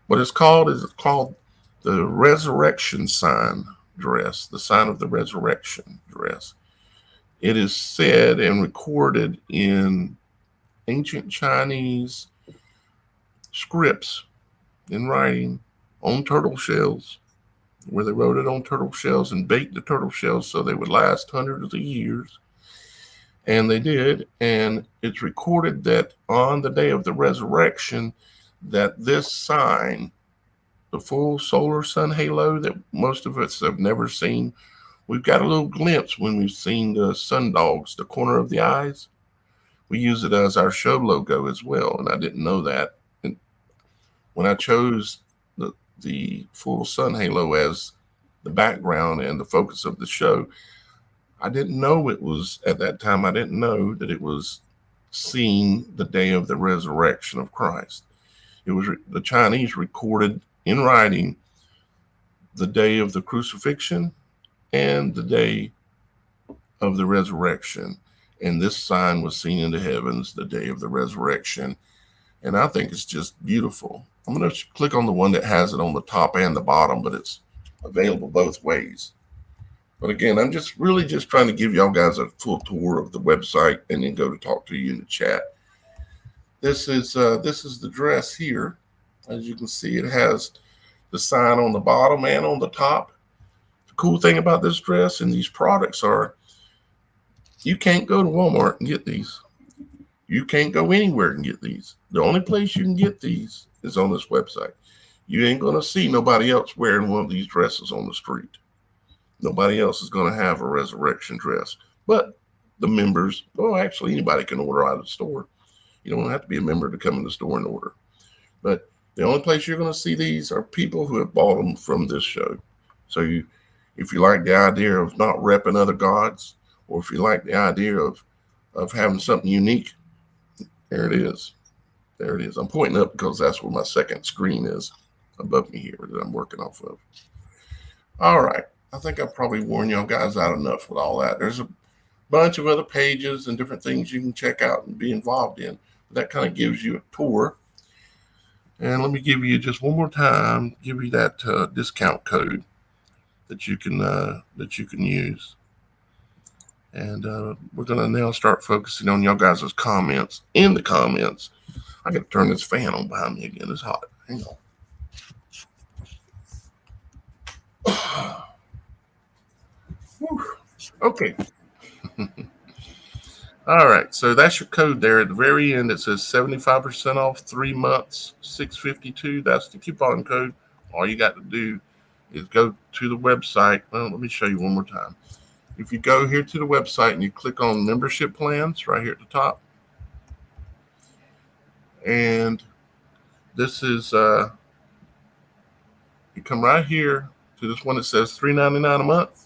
What it's called is it's called the resurrection sign dress, the sign of the resurrection dress. It is said and recorded in ancient Chinese scripts in writing on turtle shells, where they wrote it on turtle shells and baked the turtle shells so they would last hundreds of years. And they did. And it's recorded that on the day of the resurrection, that this sign, the full solar sun halo that most of us have never seen, we've got a little glimpse when we've seen the sun dogs, the corner of the eyes. We use it as our show logo as well, and I didn't know that. And when I chose the full sun halo as the background and the focus of the show, I didn't know it was at that time. I didn't know that it was seeing the day of the resurrection of Christ. It was the Chinese recorded in writing the day of the crucifixion and the day of the resurrection. And this sign was seen in the heavens the day of the resurrection. And I think it's just beautiful. I'm going to click on the one that has it on the top and the bottom, but it's available both ways. But again, I'm just really just trying to give y'all guys a full tour of the website and then go to talk to you in the chat. This is the dress here. As you can see, it has the sign on the bottom and on the top. The cool thing about this dress and these products are you can't go to Walmart and get these. You can't go anywhere and get these. The only place you can get these is on this website. You ain't going to see nobody else wearing one of these dresses on the street. Nobody else is going to have a resurrection dress. But the members, well, actually, anybody can order out of the store. You don't have to be a member to come in the store and order. But the only place you're going to see these are people who have bought them from this show. So if you like the idea of not repping other gods, or if you like the idea of having something unique, there it is. There it is. I'm pointing up because that's where my second screen is above me here that I'm working off of. All right. I think I've probably worn y'all guys out enough with all that. There's a bunch of other pages and different things you can check out and be involved in. That kind of gives you a tour. And let me give you just one more time, give you that discount code that you can use. And we're going to now start focusing on y'all guys' comments. In the comments, I got to turn this fan on behind me again. It's hot. Hang on. Okay. All right. So that's your code there. At the very end, it says 75% off 3 months, $6.52. That's the coupon code. All you got to do is go to the website. Well, let me show you one more time. If you go here to the website and you click on membership plans right here at the top, and this is you come right here to this one that says $3.99 a month.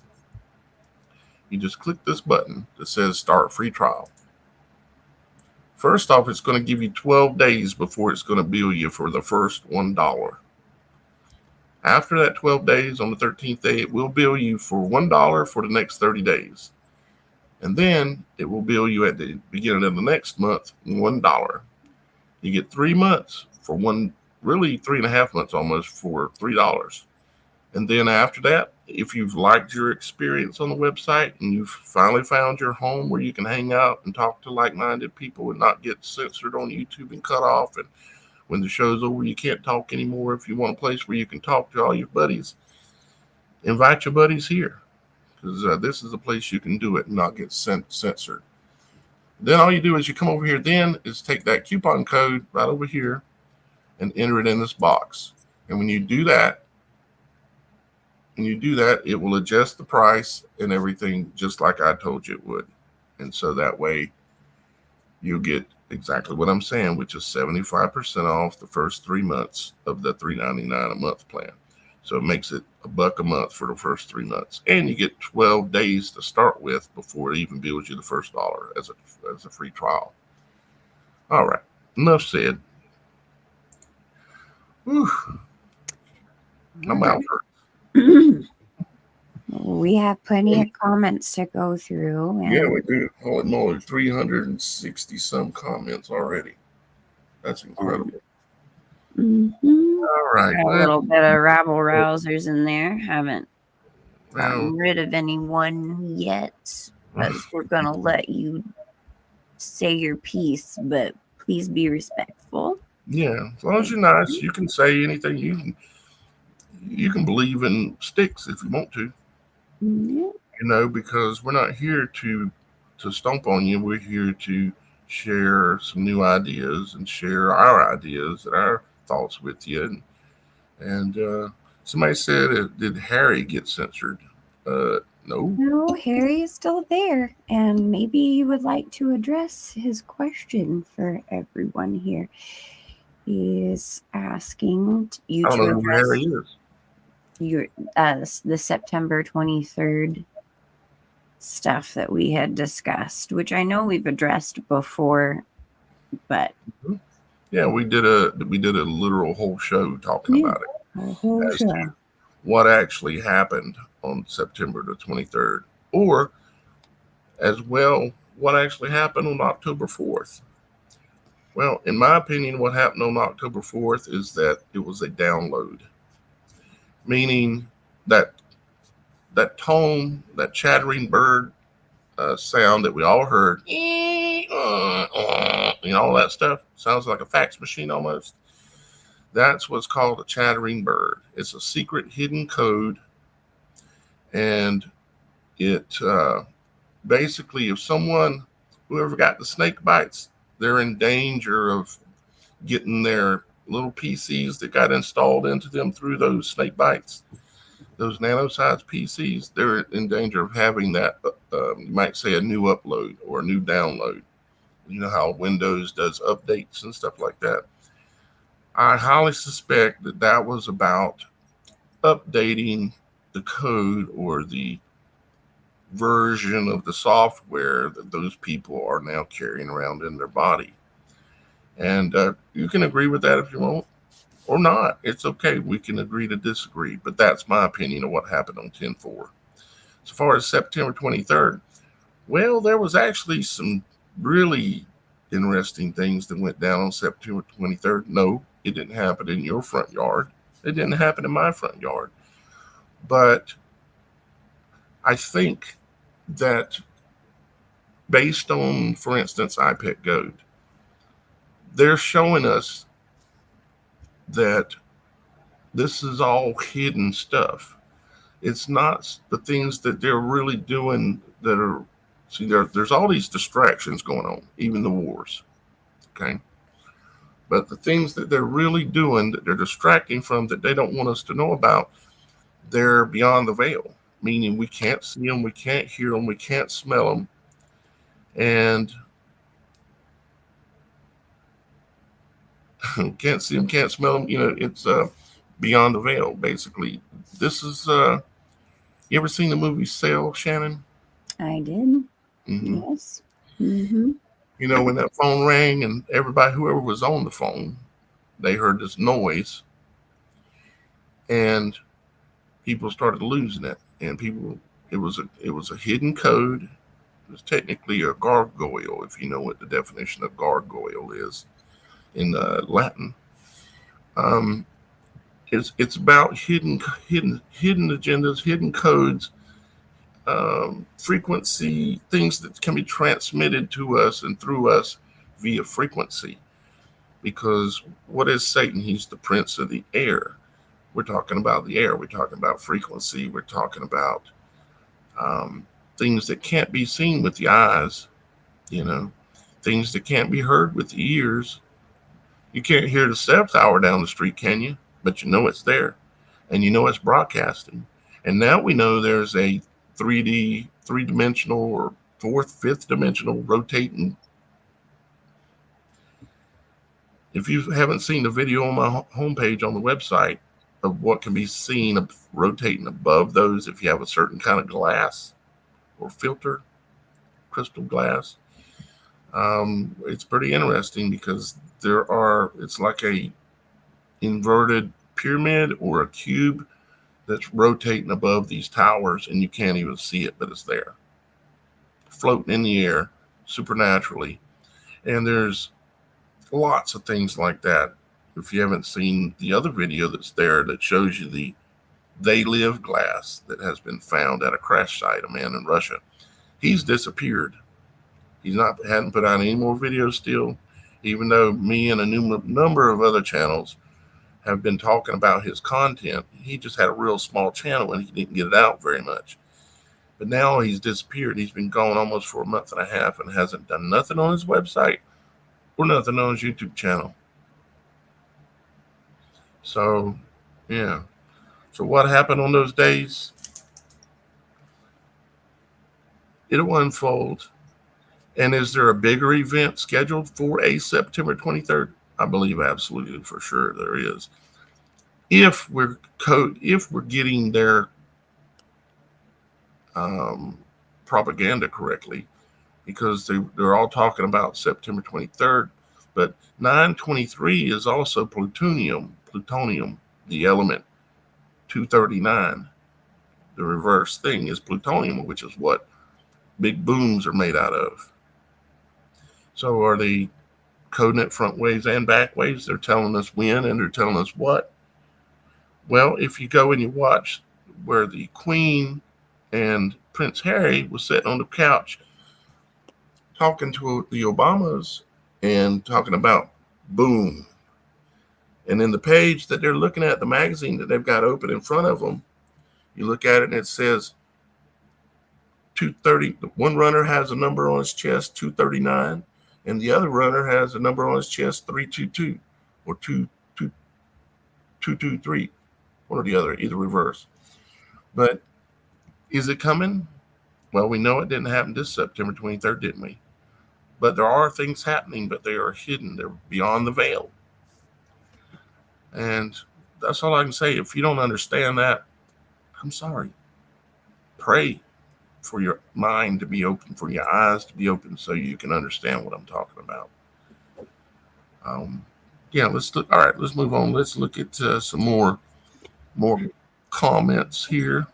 You just click this button that says start free trial. First off, it's going to give you 12 days before it's going to bill you for the first $1. After that 12 days, on the 13th day, it will bill you for $1 for the next 30 days. And then it will bill you at the beginning of the next month $1. You get 3 months for really 3.5 months almost for $3. And then after that, if you've liked your experience on the website and you've finally found your home where you can hang out and talk to like-minded people and not get censored on YouTube and cut off, and when the show's over, you can't talk anymore. If you want a place where you can talk to all your buddies, invite your buddies here, because this is a place you can do it and not get censored. Then all you do is you come over here, then is take that coupon code right over here and enter it in this box. And when you do that, When you do that, it will adjust the price and everything just like I told you it would. And so that way you'll get exactly what I'm saying, which is 75% off the first 3 months of the $3.99 a month plan. So it makes it $1 a month for the first 3 months, and you get 12 days to start with before it even bills you the first dollar as a free trial. All right, enough said. Whew, my mouth hurts. We have plenty of comments to go through. Yeah, And we do. Holy moly, 360 some comments already. That's incredible. All right, a well, little bit of rabble rousers in there. Haven't well, gotten rid of anyone yet, but we're going to let you say your piece, but please be respectful. yeah. As long as you're nice, you can say anything. You can believe in sticks if you want to. Yeah. Because we're not here to stomp on you. We're here to share some new ideas and share our ideas and our thoughts with you. And somebody said, "Did Harry get censored?" No. No, Harry is still there, and maybe you would like to address his question for everyone here. He is asking you I don't to know who address Harry is. your the September 23rd stuff that we had discussed, which I know we've addressed before, but Yeah, we did a literal whole show talking yeah, about it a whole as to show. what actually happened on September the 23rd, or as well what actually happened on October 4th. Well, in my opinion, what happened on October 4th is that it was a download, meaning that that tone, that chattering bird sound that we all heard, all that stuff sounds like a fax machine almost. That's what's called a chattering bird. It's a secret hidden code, and it basically, if whoever got the snake bites, they're in danger of getting their little PCs that got installed into them through those snake bites, those nano-sized PCs, they're in danger of having that, you might say, a new upload or a new download. You know how Windows does updates and stuff like that. I highly suspect that that was about updating the code or the version of the software that those people are now carrying around in their body. And you can agree with that if you want or not. It's okay. We can agree to disagree. But that's my opinion of what happened on 10/4. As far as September 23rd, well, there was actually some really interesting things that went down on September 23rd. No, it didn't happen in your front yard. It didn't happen in my front yard. But I think that based on, for instance, iPad Goat, they're showing us that this is all hidden stuff. It's not the things that they're really doing that are, see, there's all these distractions going on, even the wars. Okay. But the things that they're really doing that they're distracting from that they don't want us to know about, they're beyond the veil, meaning we can't see them, we can't hear them, we can't smell them. And can't see them, can't smell them. It's beyond the veil, basically. This is, you ever seen the movie Sail, Shannon? I did. Mm-hmm. Yes. Mm-hmm. When that phone rang and everybody, whoever was on the phone, they heard this noise and people started losing it. And it was a hidden code. It was technically a gargoyle, if you know what the definition of gargoyle is in Latin. Um, it's about hidden agendas, hidden codes, frequency, things that can be transmitted to us and through us via frequency. Because what is Satan? He's the prince of the air. We're talking about the air. We're talking about frequency. We're talking about um, things that can't be seen with the eyes, you know, things that can't be heard with the ears. You can't hear the cell tower down the street, can you? But you know it's there, and you know it's broadcasting, And now we know there's a 3D, three-dimensional or fourth, fifth dimensional rotating. If you haven't seen the video on my homepage on the website of what can be seen rotating above those, if you have a certain kind of glass or filter, crystal glass, it's pretty interesting because it's like a inverted pyramid or a cube that's rotating above these towers, and you can't even see it, but it's there, floating in the air supernaturally. And there's lots of things like that. If you haven't seen the other video that's there that shows you the They Live glass that has been found at a crash site, a man in Russia, he's disappeared. He's not hadn't put out any more videos still, even though me and a number of other channels have been talking about his content. He just had a real small channel and he didn't get it out very much. But now he's disappeared. He's been gone almost for a month and a half and hasn't done nothing on his website or nothing on his YouTube channel. So, yeah. So what happened on those days? It'll unfold. And is there a bigger event scheduled for a September 23rd? I believe absolutely for sure there is. If we're getting their um, propaganda correctly, because they're all talking about September 23rd, but 923 is also plutonium, the element 239. The reverse thing is plutonium, which is what big booms are made out of. So are they coding it front ways and back ways? They're telling us when and they're telling us what. Well, if you go and you watch where the Queen and Prince Harry was sitting on the couch talking to the Obamas and talking about boom. And in the page that they're looking at, the magazine that they've got open in front of them, you look at it and it says 230. One runner has a number on his chest, 239, and the other runner has a number on his chest, 322 or 223, one or the other, either reverse. But is it coming? Well, we know it didn't happen this September 23rd, didn't we? But there are things happening, but they are hidden. They're beyond the veil. And that's all I can say. If you don't understand that, I'm sorry. Pray for your mind to be open, for your eyes to be open, so you can understand what I'm talking about. Um, yeah, let's look. All right, let's move on. Let's look at some more comments here.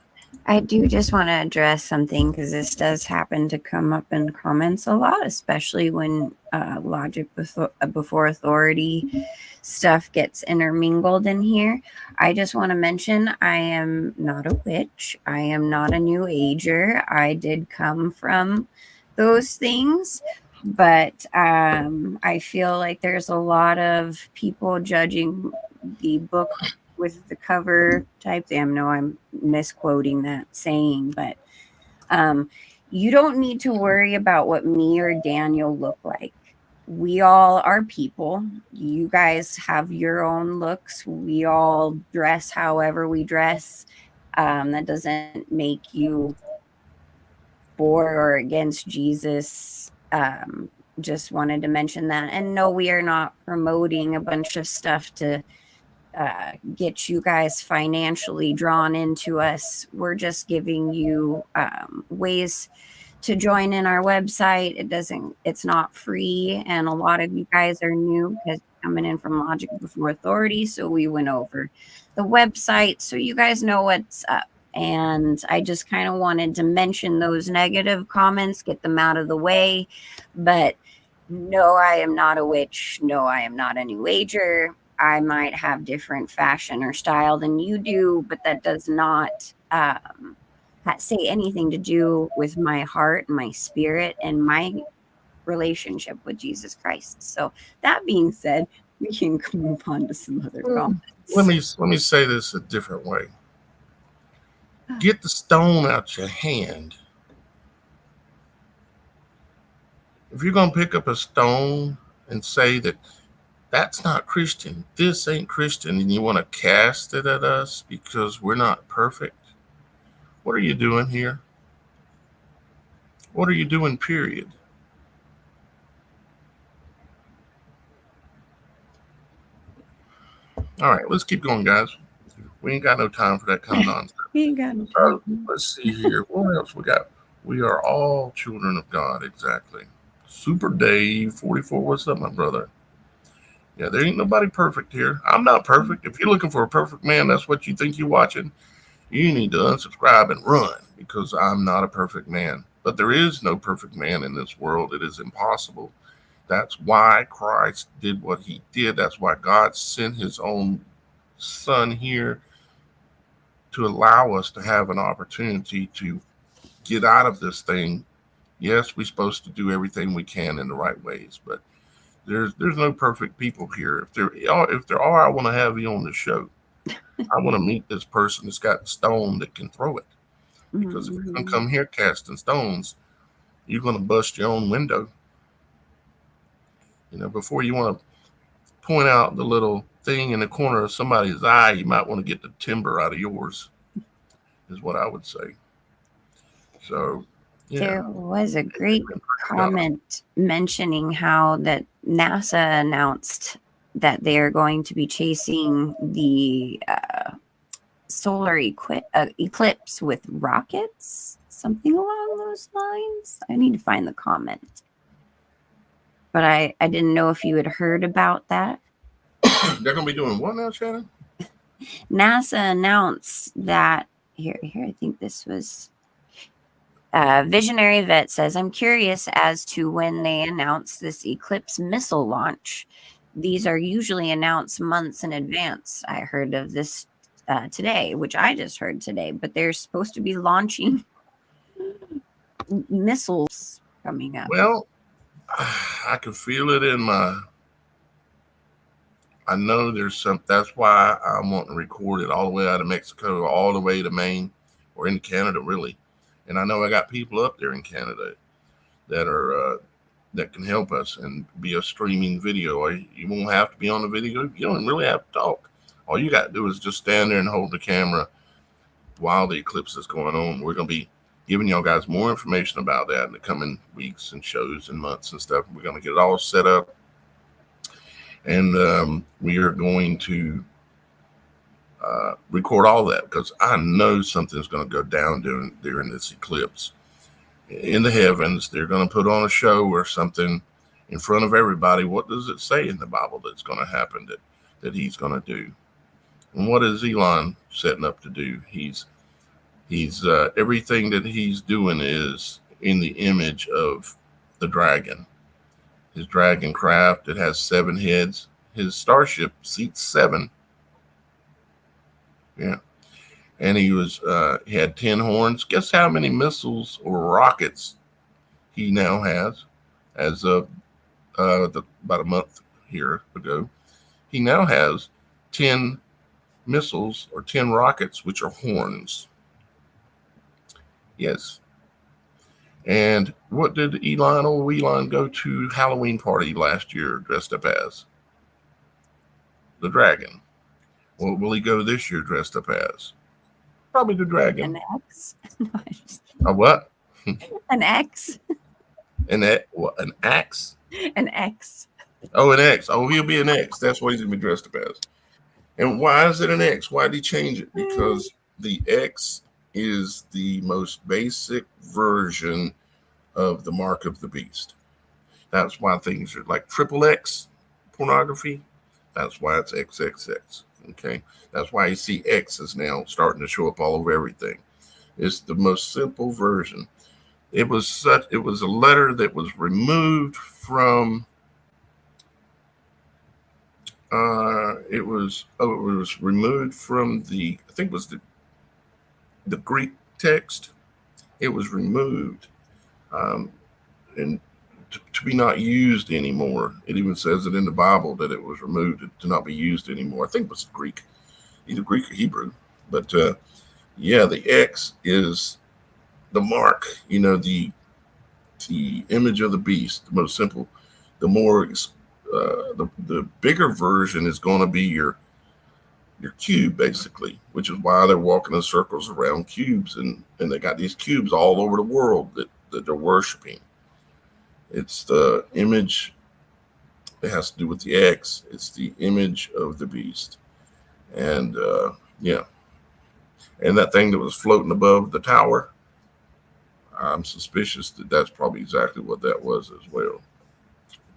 I do just want to address something because this does happen to come up in comments a lot, especially when logic before authority stuff gets intermingled in here. I just want to mention I am not a witch. I am not a new ager. I did come from those things. But I feel like there's a lot of people judging the book with the cover type thing. I know I'm misquoting that saying, but you don't need to worry about what me or Daniel look like. We all are people. You guys have your own looks. We all dress however we dress. That doesn't make you for or against Jesus. Just wanted to mention that. And no, we are not promoting a bunch of stuff to get you guys financially drawn into us. We're just giving you ways to join in our website. It's not free, and a lot of you guys are new because coming in from Logic Before Authority, so we went over the website so you guys know what's up. And I just kind of wanted to mention those negative comments, get them out of the way. But no, I am not a witch. No, I am not a new ager. I might have different fashion or style than you do, but that does not say anything to do with my heart, my spirit, and my relationship with Jesus Christ. So that being said, we can move on to some other comments. Let me say this a different way. Get the stone out your hand. If you're gonna pick up a stone and say that that's not Christian, this ain't Christian, and you want to cast it at us because we're not perfect, What are you doing here? What are you doing, period? All right, let's keep going, guys. We ain't got no time for that kind of nonsense. We ain't got no So time. let's see here. What else we got? We are all children of God, exactly. Super Dave 44. What's up, my brother? Yeah, there ain't nobody perfect here. I'm not perfect. If you're looking for a perfect man, that's what you think you're watching, you need to unsubscribe and run because I'm not a perfect man. But there is no perfect man in this world. It is impossible. That's why Christ did what he did. That's why God sent his own son here to allow us to have an opportunity to get out of this thing. Yes, we're supposed to do everything we can in the right ways, but there's no perfect people here. If there are, I want to have you on the show. I want to meet this person that's got stone that can throw it. Because if you're gonna Mm-hmm. come here casting stones, you're gonna bust your own window. Before you want to point out the little thing in the corner of somebody's eye, you might want to get the timber out of yours. Is what I would say. So, yeah, There was a I think great we're in perfect God. comment mentioning how that NASA announced that they are going to be chasing the solar eclipse with rockets, something along those lines. I need to find the comment, but I didn't know if you had heard about that. They're gonna be doing what now, Shannon? NASA announced that here. I think this was Visionary Vet says, I'm curious as to when they announce this Eclipse missile launch. These are usually announced months in advance. I heard of this today, which I just heard today, but they're supposed to be launching missiles coming up. Well, I can feel it in my. I know there's some. That's why I'm wanting to record it all the way out of Mexico, all the way to Maine, or in Canada, really. And I know I got people up there in Canada that are that can help us and be a streaming video. You won't have to be on the video. You don't really have to talk. All you got to do is just stand there and hold the camera while the eclipse is going on. We're going to be giving y'all guys more information about that in the coming weeks and shows and months and stuff. We're going to get it all set up, and we are going to record all that because I know something's going to go down during this eclipse in the heavens. They're going to put on a show or something in front of everybody. What does it say in the Bible that's going to happen that he's going to do? And what is Elon setting up to do? He's everything that he's doing is in the image of the dragon. His dragon craft, it has 7 heads. His starship seats 7. Yeah. And he had 10 horns. Guess how many missiles or rockets he now has as of about a month here ago? He now has 10 missiles or 10 rockets, which are horns. Yes. And what did old Elon go to Halloween party last year dressed up as? The dragon. What will he go this year dressed up as? Probably the dragon. An X? No, A what? an X? An axe? An X. Oh, an X. Oh, he'll be an X. That's what he's gonna be dressed up as. And why is it an X? Why did he change it? Because the X is the most basic version of the mark of the beast. That's why things are like triple X pornography. That's why it's XXX. Okay. That's why you see X's now starting to show up all over everything. It's the most simple version. It was a letter that was removed from it was removed from the I think it was the Greek text. It was removed um, and to be not used anymore. It even says it in the Bible that it was removed to not be used anymore. I think it was Greek, either Greek or Hebrew. But yeah, the X is the mark. The image of the beast. The most simple. The more the bigger version is going to be your cube basically, which is why they're walking in circles around cubes, and they got these cubes all over the world that they're worshiping. It's the image. It has to do with the X. It's the image of the beast, and yeah, and that thing that was floating above the tower. I'm suspicious that that's probably exactly what that was as well.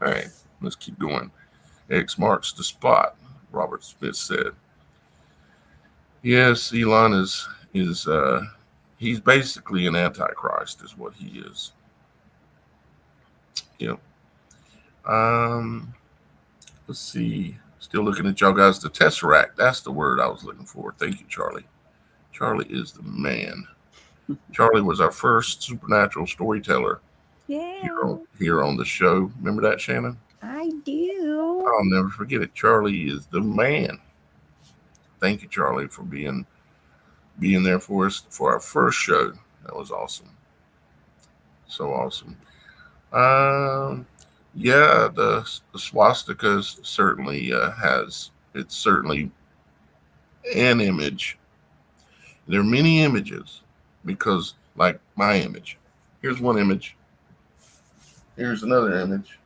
All right, let's keep going. X marks the spot, Robert Smith said. Yes, Elon is he's basically an antichrist, is what he is. Yeah. Um. Let's see. Still looking at y'all guys. The Tesseract. That's the word I was looking for. Thank you, Charlie. Charlie is the man. Charlie was our first supernatural storyteller Yeah, here on the show. Remember that, Shannon? I do. I'll never forget it. Charlie is the man. Thank you, Charlie, for being there for us for our first show. That was awesome. So awesome. Um, yeah, the swastika certainly has. It's certainly an image. There are many images because, like my image. Here's one image. Here's another image.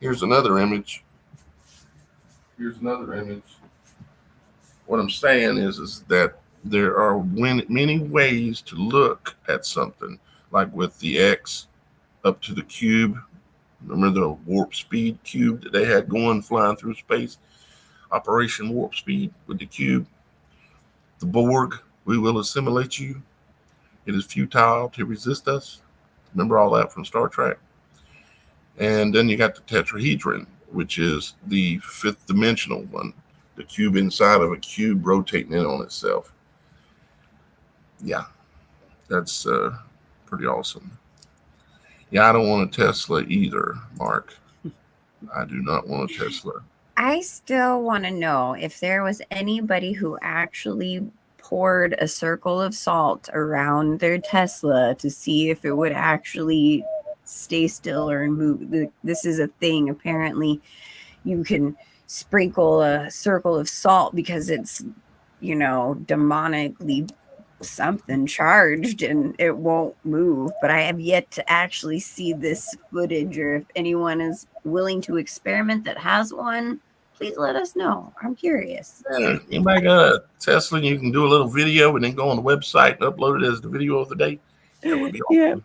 Here's another image. Here's another image. What I'm saying is that there are many ways to look at something, like with the X up to the cube. Remember the warp speed cube that they had going flying through space? Operation Warp Speed with the cube. The Borg, we will assimilate you. It is futile to resist us. Remember all that from Star Trek? And then you got the tetrahedron, which is the fifth dimensional one, the cube inside of a cube rotating in on itself. Yeah, that's pretty awesome. Yeah, I don't want a Tesla either, Mark. I do not want a Tesla. I still want to know if there was anybody who actually poured a circle of salt around their Tesla to see if it would actually stay still or move. This is a thing. Apparently, you can sprinkle a circle of salt because it's, demonically something charged and it won't move. But I have yet to actually see this footage, or if anyone is willing to experiment that has one, please let us know. I'm curious. Yeah, anybody got a Tesla and you can do a little video and then go on the website and upload it as the video of the day? That would be Yeah. awesome.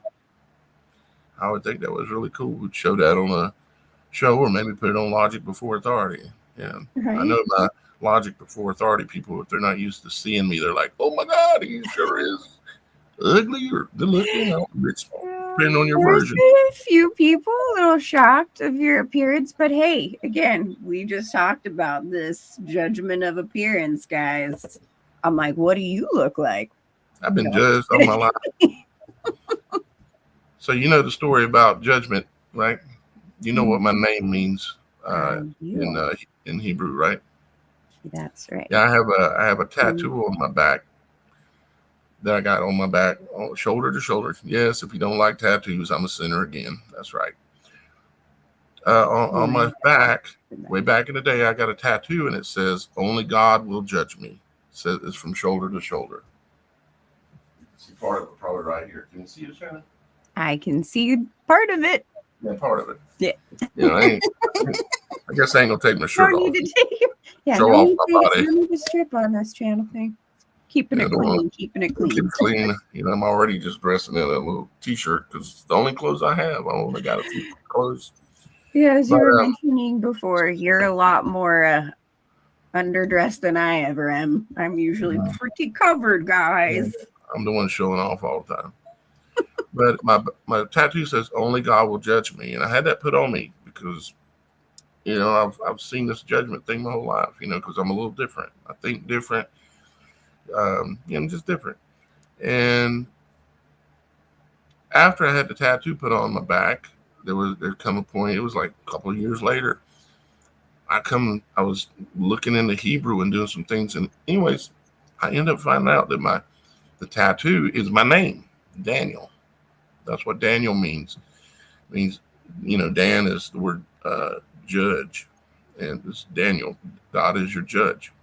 I would think that was really cool. We'd show that on a show or maybe put it on Logic Before Authority. Yeah. Right. I know my Logic Before Authority people, if they're not used to seeing me, they're like, oh my God, he sure is ugly or good looking. It's depending on your There's version. been a few people a little shocked of your appearance, but hey, again, we just talked about this judgment of appearance, guys. I'm like, what do you look like? I've been judged all my life. So you know the story about judgment, right? You know what my name means in Hebrew, right? That's right. Yeah, I have a tattoo on my back that I got on my back, shoulder to shoulder. Yes, if you don't like tattoos, I'm a sinner again. That's right. On my back, way back in the day, I got a tattoo and it says, "Only God will judge me." It says it's from shoulder to shoulder. See part of it probably right here. Can you see it, Shannon? I can see part of it. Yeah, part of it. Yeah. I guess I ain't gonna take my shirt off. Show off my body. No need to strip on this channel thing. Keeping it clean. Keep it clean. I'm already just dressing in a little t-shirt because it's the only clothes I have. I only got a few clothes. Yeah, as you were mentioning before, you're a lot more underdressed than I ever am. I'm usually pretty covered, guys. I'm the one showing off all the time. But my tattoo says only God will judge me, and I had that put on me because I've seen this judgment thing my whole life. Because I'm a little different. I think different. I'm just different. And after I had the tattoo put on my back, there come a point. It was like a couple of years later. I was looking into Hebrew and doing some things, and anyways, I ended up finding out that the tattoo is my name, Daniel. That's what Daniel means. It means, Dan is the word judge, and it's Daniel. God is your judge.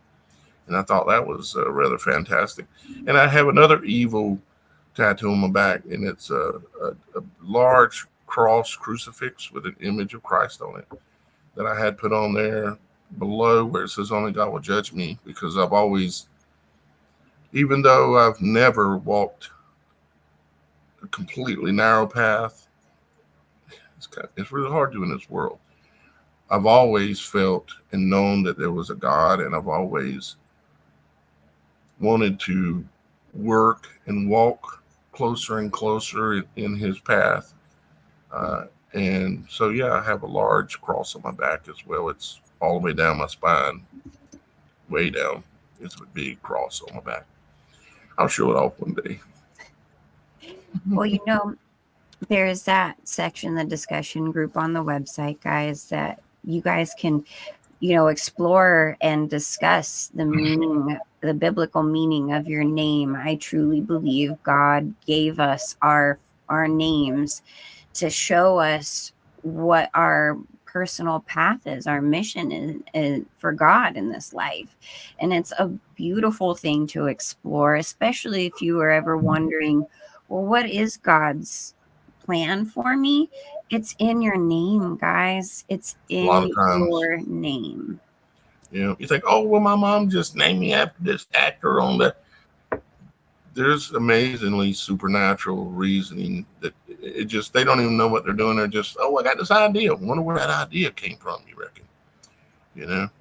And I thought that was rather fantastic. And I have another evil tattoo on my back, and it's a large cross crucifix with an image of Christ on it that I had put on there below where it says only God will judge me, because I've always, even though I've never walked a completely narrow path, it's really hard to in this world. I've always felt and known that there was a God, and I've always wanted to work and walk closer and closer in His path. Uh, and so, yeah, I have a large cross on my back as well. It's all the way down my spine, way down. It's a big cross on my back. I'll show it off one day. Well, there's that section, the discussion group on the website, guys, that you guys can, explore and discuss the meaning, the biblical meaning of your name. I truly believe God gave us our names to show us what our personal path is, our mission is for God in this life. And it's a beautiful thing to explore, especially if you were ever wondering, well, what is God's plan for me? It's in your name, guys. It's A lot of in times, your name. you think, oh, well, my mom just named me after this actor on the. There's amazingly supernatural reasoning that it just, they don't even know what they're doing. They're just, oh, I got this idea. I wonder where that idea came from, you reckon?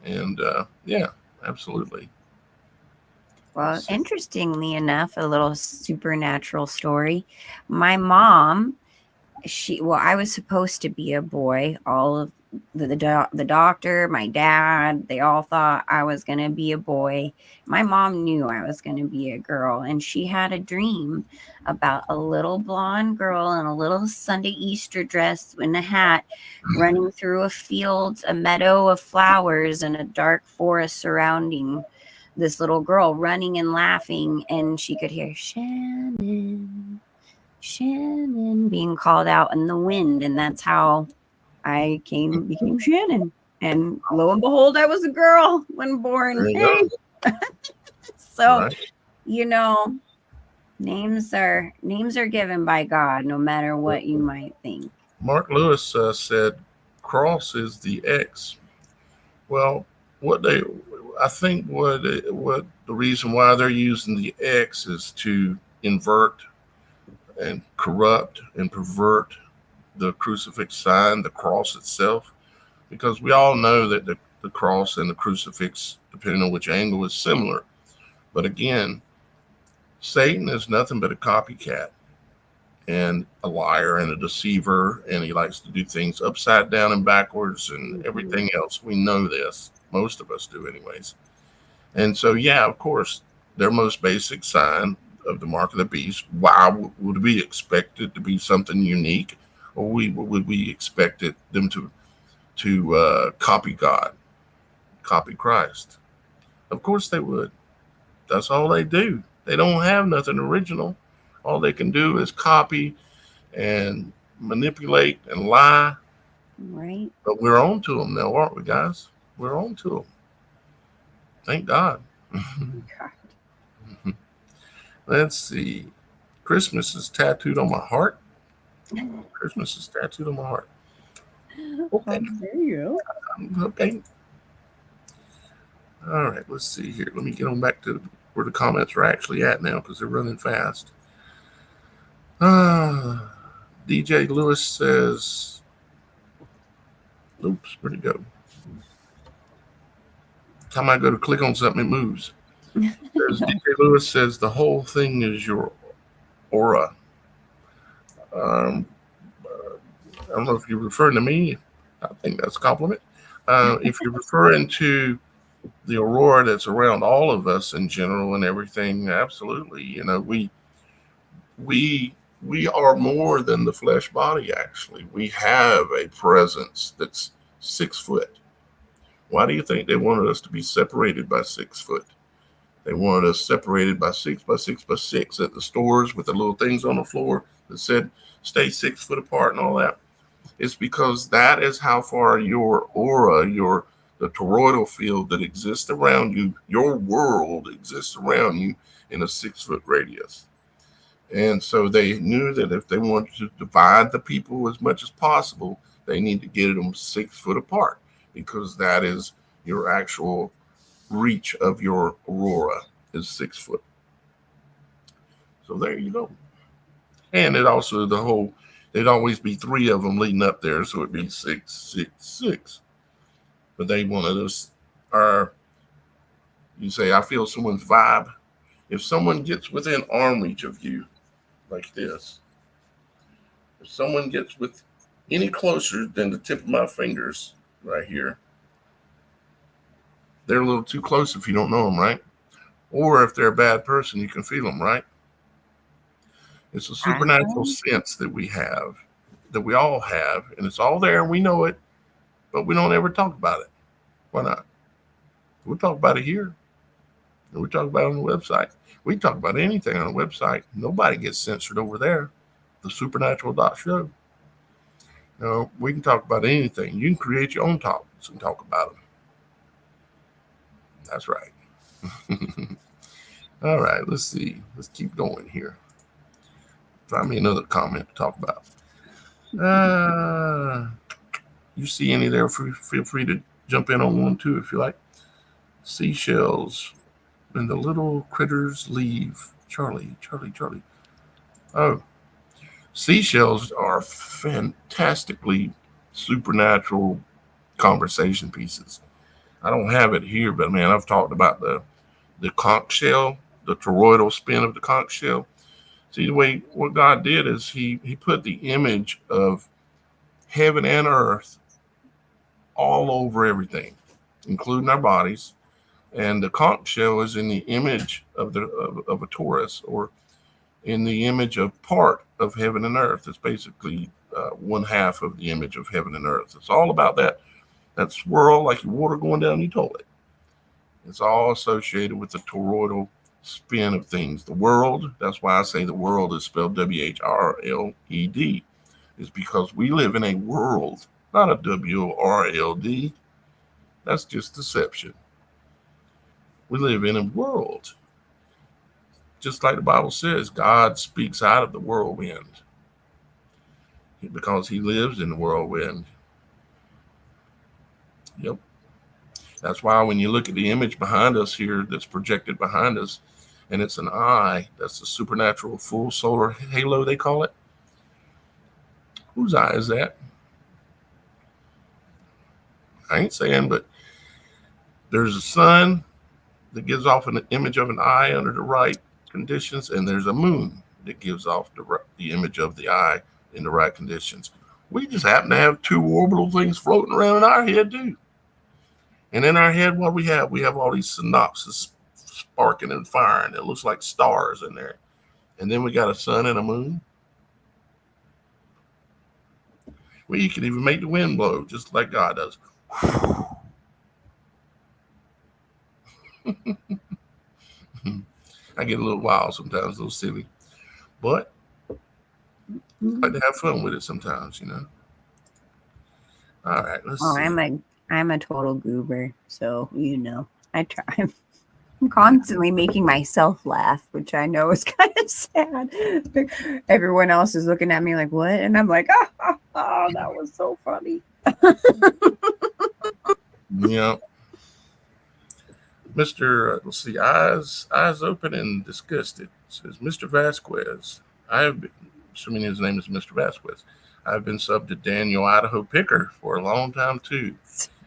And yeah, absolutely. Well, interestingly enough, a little supernatural story. My mom, I was supposed to be a boy. All of the doctor, my dad, they all thought I was going to be a boy. My mom knew I was going to be a girl, and she had a dream about a little blonde girl in a little Sunday Easter dress and a hat running through a field, a meadow of flowers, and a dark forest surrounding this little girl running and laughing, and she could hear Shannon, Shannon being called out in the wind, and that's how I became Shannon. And lo and behold, I was a girl when born. There you Hey. go. So, Right. you know, names are given by God, no matter what you might think. Mark Lewis said, "Cross is the X." Well, what they, I think, what the reason why they're using the X is to invert and corrupt and pervert the crucifix sign, the cross itself, because we all know that the cross and the crucifix, depending on which angle, is similar. But again, Satan is nothing but a copycat and a liar and a deceiver, and he likes to do things upside down and backwards and Mhm. everything else. We know this. Most of us do, anyways. And so, yeah, of course, their most basic sign of the mark of the beast. Why would we expect it to be something unique, or would we expect them to copy God, copy Christ? Of course they would. That's all they do. They don't have nothing original. All they can do is copy and manipulate and lie. Right? But we're on to them now, aren't we, guys? We're on to them. Thank God. God. Let's see. Christmas is tattooed on my heart. Christmas is tattooed on my heart. Okay. There you Okay. All right. Let's see here. Let me get on back to where the comments are actually at now because they're running fast. Ah, DJ Lewis says, oops, where'd it go? Time I go to click on something, it moves. There's DJ Lewis says the whole thing is your aura. Um, I don't know if you're referring to me. I think that's a compliment. If you're referring to the aurora that's around all of us in general and everything, absolutely. We we are more than the flesh body. Actually, we have a presence that's 6 foot. Why do you think they wanted us to be separated by 6 foot? They wanted us separated by 6 by 6 by 6 at the stores with the little things on the floor that said stay 6 foot apart and all that. It's because that is how far your aura, your the toroidal field that exists around you, your world exists around you in a 6-foot radius. And so they knew that if they wanted to divide the people as much as possible, they need to get them 6 foot apart, because that is your actual reach of your aurora is 6 foot. So there you go. And it also there'd always be three of them leading up there, so it'd be 6, 6, 6. But they wanted us, or you say, I feel someone's vibe. If someone gets within arm reach of you, like this, if someone gets with any closer than the tip of my fingers right here, they're a little too close if you don't know them, right? Or if they're a bad person, you can feel them, right? It's a supernatural sense that we have, that we all have, and it's all there and we know it, but we don't ever talk about it. Why not? We talk about it here, and we talk about it on the website. We talk about anything on the website. Nobody gets censored over there. The supernatural.show. We can talk about anything. You can create your own topics and talk about them. That's right. All right, let's see. Let's keep going here. Find me another comment to talk about. You see any there? Feel free to jump in on one too if you like. Seashells. When the little critters leave. Charlie. Oh, seashells are fantastically supernatural conversation pieces. I don't have it here, but man, I've talked about the conch shell, the toroidal spin of the conch shell. See, the way what God did is he put the image of heaven and earth all over everything, including our bodies. And the conch shell is in the image of of a torus, or in the image of part of heaven and earth. It's basically one half of the image of heaven and earth. It's all about that swirl, like your water going down your toilet. It's all associated with the toroidal spin of things. The world, that's why I say the world is spelled WHRLED, is because we live in a world, not a WRLD. That's just deception. We live in a world. Just like the Bible says, God speaks out of the whirlwind because he lives in the whirlwind. Yep. That's why when you look at the image behind us here that's projected behind us, and it's an eye, that's the supernatural full solar halo, they call it. Whose eye is that? I ain't saying, but there's a sun that gives off an image of an eye under the right conditions, and there's a moon that gives off the image of the eye in the right conditions. We just happen to have two orbital things floating around in our head, too. And in our head, what we have all these synapses sparking and firing. It looks like stars in there. And then we got a sun and a moon. We can even make the wind blow just like God does. I get a little wild sometimes, a little silly. But I like to have fun with it sometimes, All right, let's see. I'm a total goober, so I try. I'm constantly making myself laugh, which I know is kind of sad. Everyone else is looking at me like, what? And I'm like, oh, that was so funny. Yeah. Let's see, eyes open and disgusted. It says, Mr. Vasquez. Assuming his name is Mr. Vasquez. I've been subbed to Daniel Idaho Picker for a long time, too.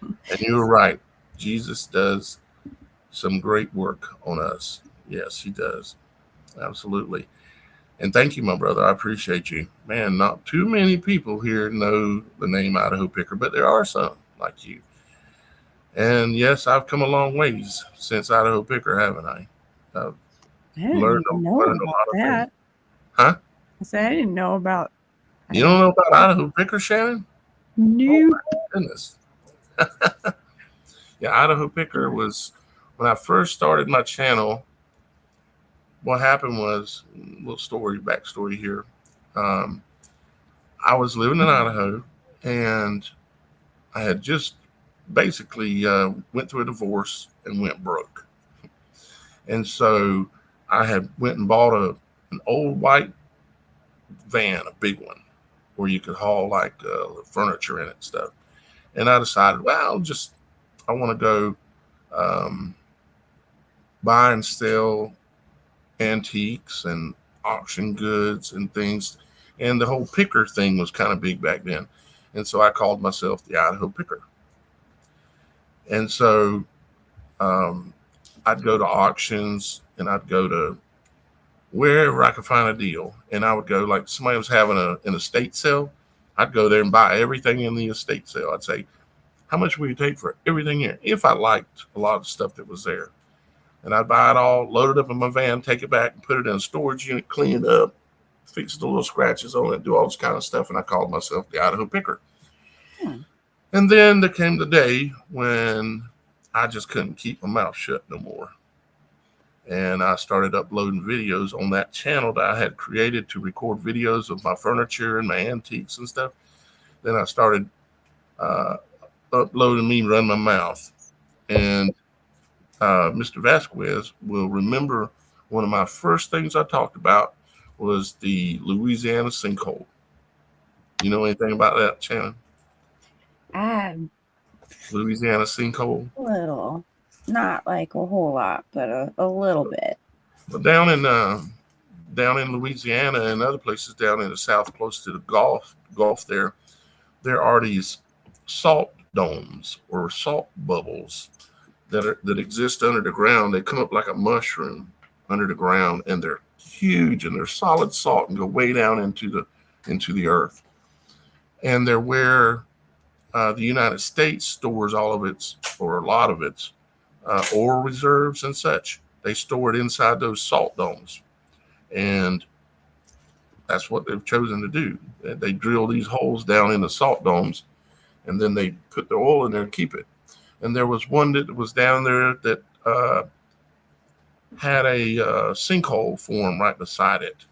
And you were right. Jesus does some great work on us. Yes, he does. Absolutely. And thank you, my brother. I appreciate you. Man, not too many people here know the name Idaho Picker, but there are some like you. And yes, I've come a long ways since Idaho Picker, haven't I? I've learned a lot of things. Huh? I said I didn't know about. You don't know about Idaho Picker, Shannon? No. Oh my goodness. Yeah, Idaho Picker was when I first started my channel. What happened was a little backstory here. I was living in Idaho, and I had just basically went through a divorce and went broke. And so I had went and bought an old white van, a big one, where you could haul like furniture in it and stuff. And I decided, well, just I want to go um, buy and sell antiques and auction goods and things. And the whole picker thing was kind of big back then. And so I called myself the Idaho Picker. And so um, I'd go to auctions and I'd go to wherever I could find a deal. And I would go, like somebody was having an estate sale. I'd go there and buy everything in the estate sale. I'd say, how much will you take for everything here? If I liked a lot of the stuff that was there. And I'd buy it all, load it up in my van, take it back and put it in a storage unit, clean it up, fix the little scratches on it, do all this kind of stuff. And I called myself the Idaho Picker. Hmm. And then there came the day when I just couldn't keep my mouth shut no more. And I started uploading videos on that channel that I had created to record videos of my furniture and my antiques and stuff. Then I started uh, uploading me running my mouth. And Mr. Vasquez will remember one of my first things I talked about was the Louisiana sinkhole. You know anything about that, Shannon? Um, Louisiana sinkhole? a little, not like a whole lot, but a little bit. But down in Louisiana and other places down in the south, close to the Gulf there are these salt domes or salt bubbles that exist under the ground. They come up like a mushroom under the ground, and they're huge and they're solid salt and go way down into the earth. And they're where the United States stores all of its or a lot of its oil reserves and such. They store it inside those salt domes, and that's what they've chosen to do. They drill these holes down in the salt domes, and then they put the oil in there and keep it. And there was one that was down there that had a sinkhole form right beside it.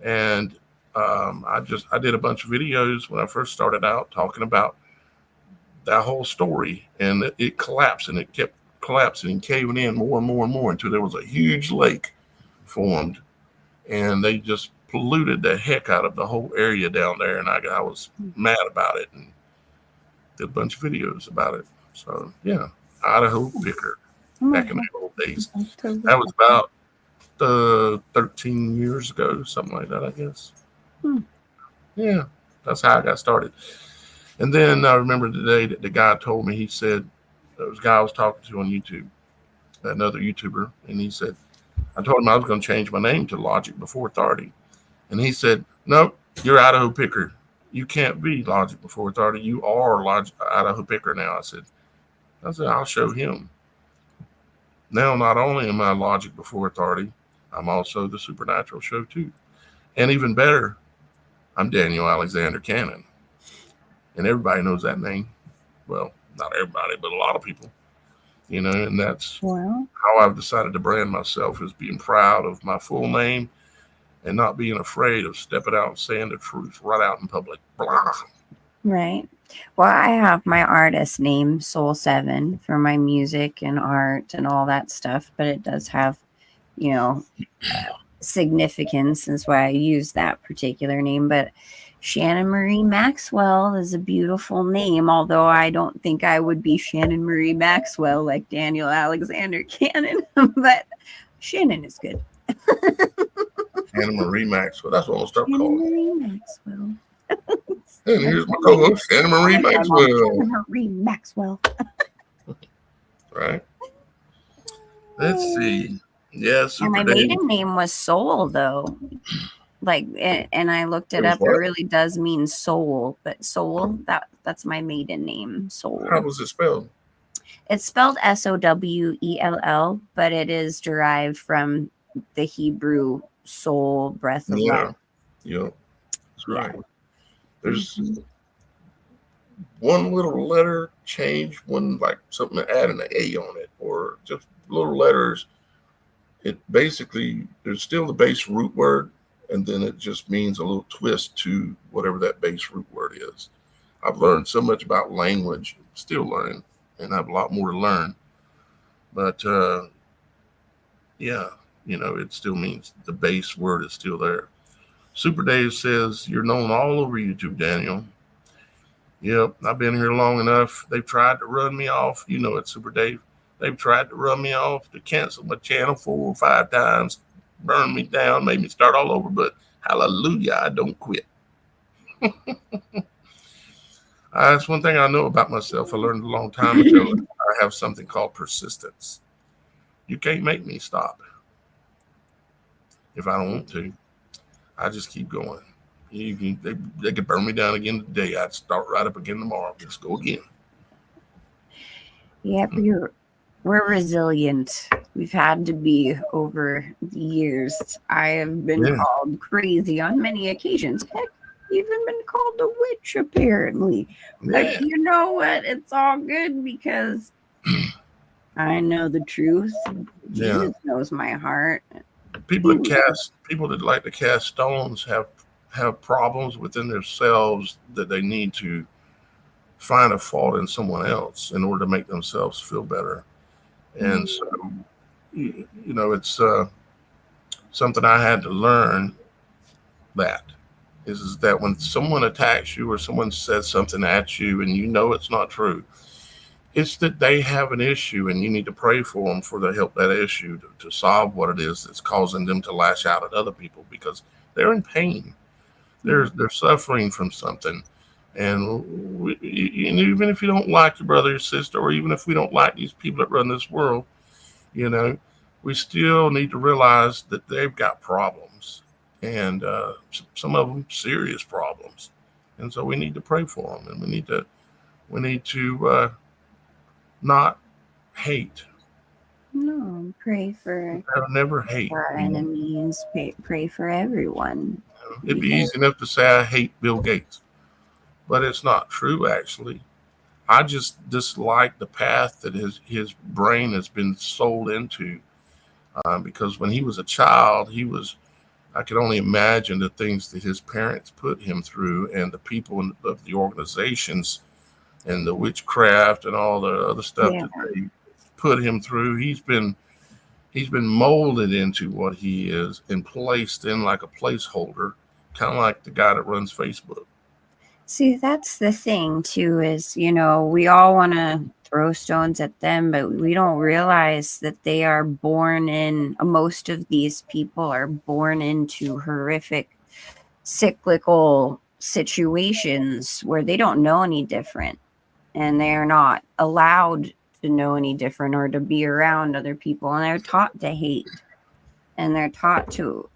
And I did a bunch of videos when I first started out talking about that whole story, and it collapsed, and it kept collapsing and caving in more and more and more until there was a huge lake formed, and they just polluted the heck out of the whole area down there. And I was mad about it and did a bunch of videos about it. So yeah, Idaho Picker back in the old days. That was about 13 years ago, something like that, I guess. Hmm. Yeah, that's how I got started. And then I remember the day that the guy told me, he said, there was a guy I was talking to on YouTube, another YouTuber, and he said, I told him I was going to change my name to Logic Before Authority. And he said, nope, you're Idaho Picker. You can't be Logic Before Authority. You are Idaho Picker now. I said, I'll show him. Now, not only am I Logic Before Authority, I'm also the Supernatural Show too. And even better, I'm Daniel Alexander Cannon. And everybody knows that name. Well, not everybody, but a lot of people, and that's how I've decided to brand myself, is being proud of my full name and not being afraid of stepping out and saying the truth right out in public. Blah. Right. Well, I have my artist name, Soul7, for my music and art and all that stuff, but it does have, significance. That's why I use that particular name. But Shannon Marie Maxwell is a beautiful name, although I don't think I would be Shannon Marie Maxwell like Daniel Alexander Cannon, but Shannon is good. Shannon Marie Maxwell. That's what I'm going to start Shannon calling. Marie Maxwell. And here's my co-host, Shannon Marie Maxwell. Shannon Marie Maxwell. Right. Let's see. Yeah, And my Super Dave. maiden name was Soul, though. And I looked it up. What? It really does mean soul, but Soul, that's my maiden name, Soul. How was it spelled? It's spelled Sowell, but it is derived from the Hebrew soul, breath of life. Yeah, that's right. There's one little letter change, one like something adding an A on it, or just little letters. It basically, there's still the base root word, and then it just means a little twist to whatever that base root word is. I've learned so much about language, still learning, and I have a lot more to learn. But yeah, it still means the base word is still there. Super Dave says, "You're known all over YouTube, Daniel." Yep, I've been here long enough. They've tried to run me off. You know it, Super Dave. They've tried to run me off, to cancel my channel 4 or 5 times, burn me down, made me start all over. But hallelujah, I don't quit. That's one thing I know about myself. I learned a long time ago. I have something called persistence. You can't make me stop if I don't want to. I just keep going. They could burn me down again today. I'd start right up again tomorrow. Let's go again. Yep, we're resilient. We've had to be over the years. I have been Yeah. called crazy on many occasions. Heck, even been called a witch, apparently. But Yeah. you know what? It's all good because I know the truth. Yeah. Jesus knows my heart. People that like to cast stones have problems within themselves that they need to find a fault in someone else in order to make themselves feel better. And so, it's something I had to learn, that is that when someone attacks you or someone says something at you and you know it's not true, it's that they have an issue and you need to pray for them for the help that issue to solve what it is that's causing them to lash out at other people, because they're in pain. They're suffering from something. And even if you don't like your brother or sister, or even if we don't like these people that run this world, you know, we still need to realize that they've got problems, and some of them serious problems. And so we need to pray for them, and we need to not hate. No, pray for Never hate. our enemies. Pray for everyone. It'd be easy enough to say I hate Bill Gates, but it's not true. Actually, I just dislike the path that his brain has been sold into. Because when he was a child, I could only imagine the things that his parents put him through, and the people of the organizations, and the witchcraft and all the other stuff Yeah. that they put him through. He's been molded into what he is and placed in like a placeholder, kind of like the guy that runs Facebook. See, that's the thing too, is, we all want to throw stones at them, but we don't realize that they are born in, most of these people are born into horrific cyclical situations where they don't know any different, and they're not allowed to know any different or to be around other people, and they're taught to hate, and they're taught to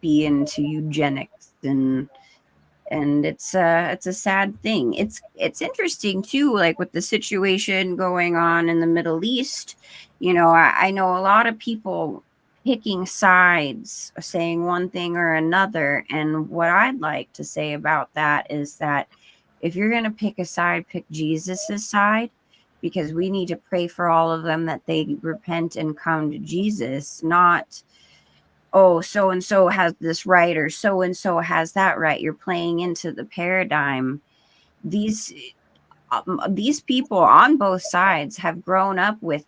be into eugenics, and it's a sad thing. It's interesting too, like with the situation going on in the Middle East. I know a lot of people picking sides, saying one thing or another, and what I'd like to say about that is that if you're going to pick a side, pick Jesus's side, because we need to pray for all of them that they repent and come to Jesus, not, oh, so and so has this right or so and so has that right. You're playing into the paradigm. These people on both sides have grown up with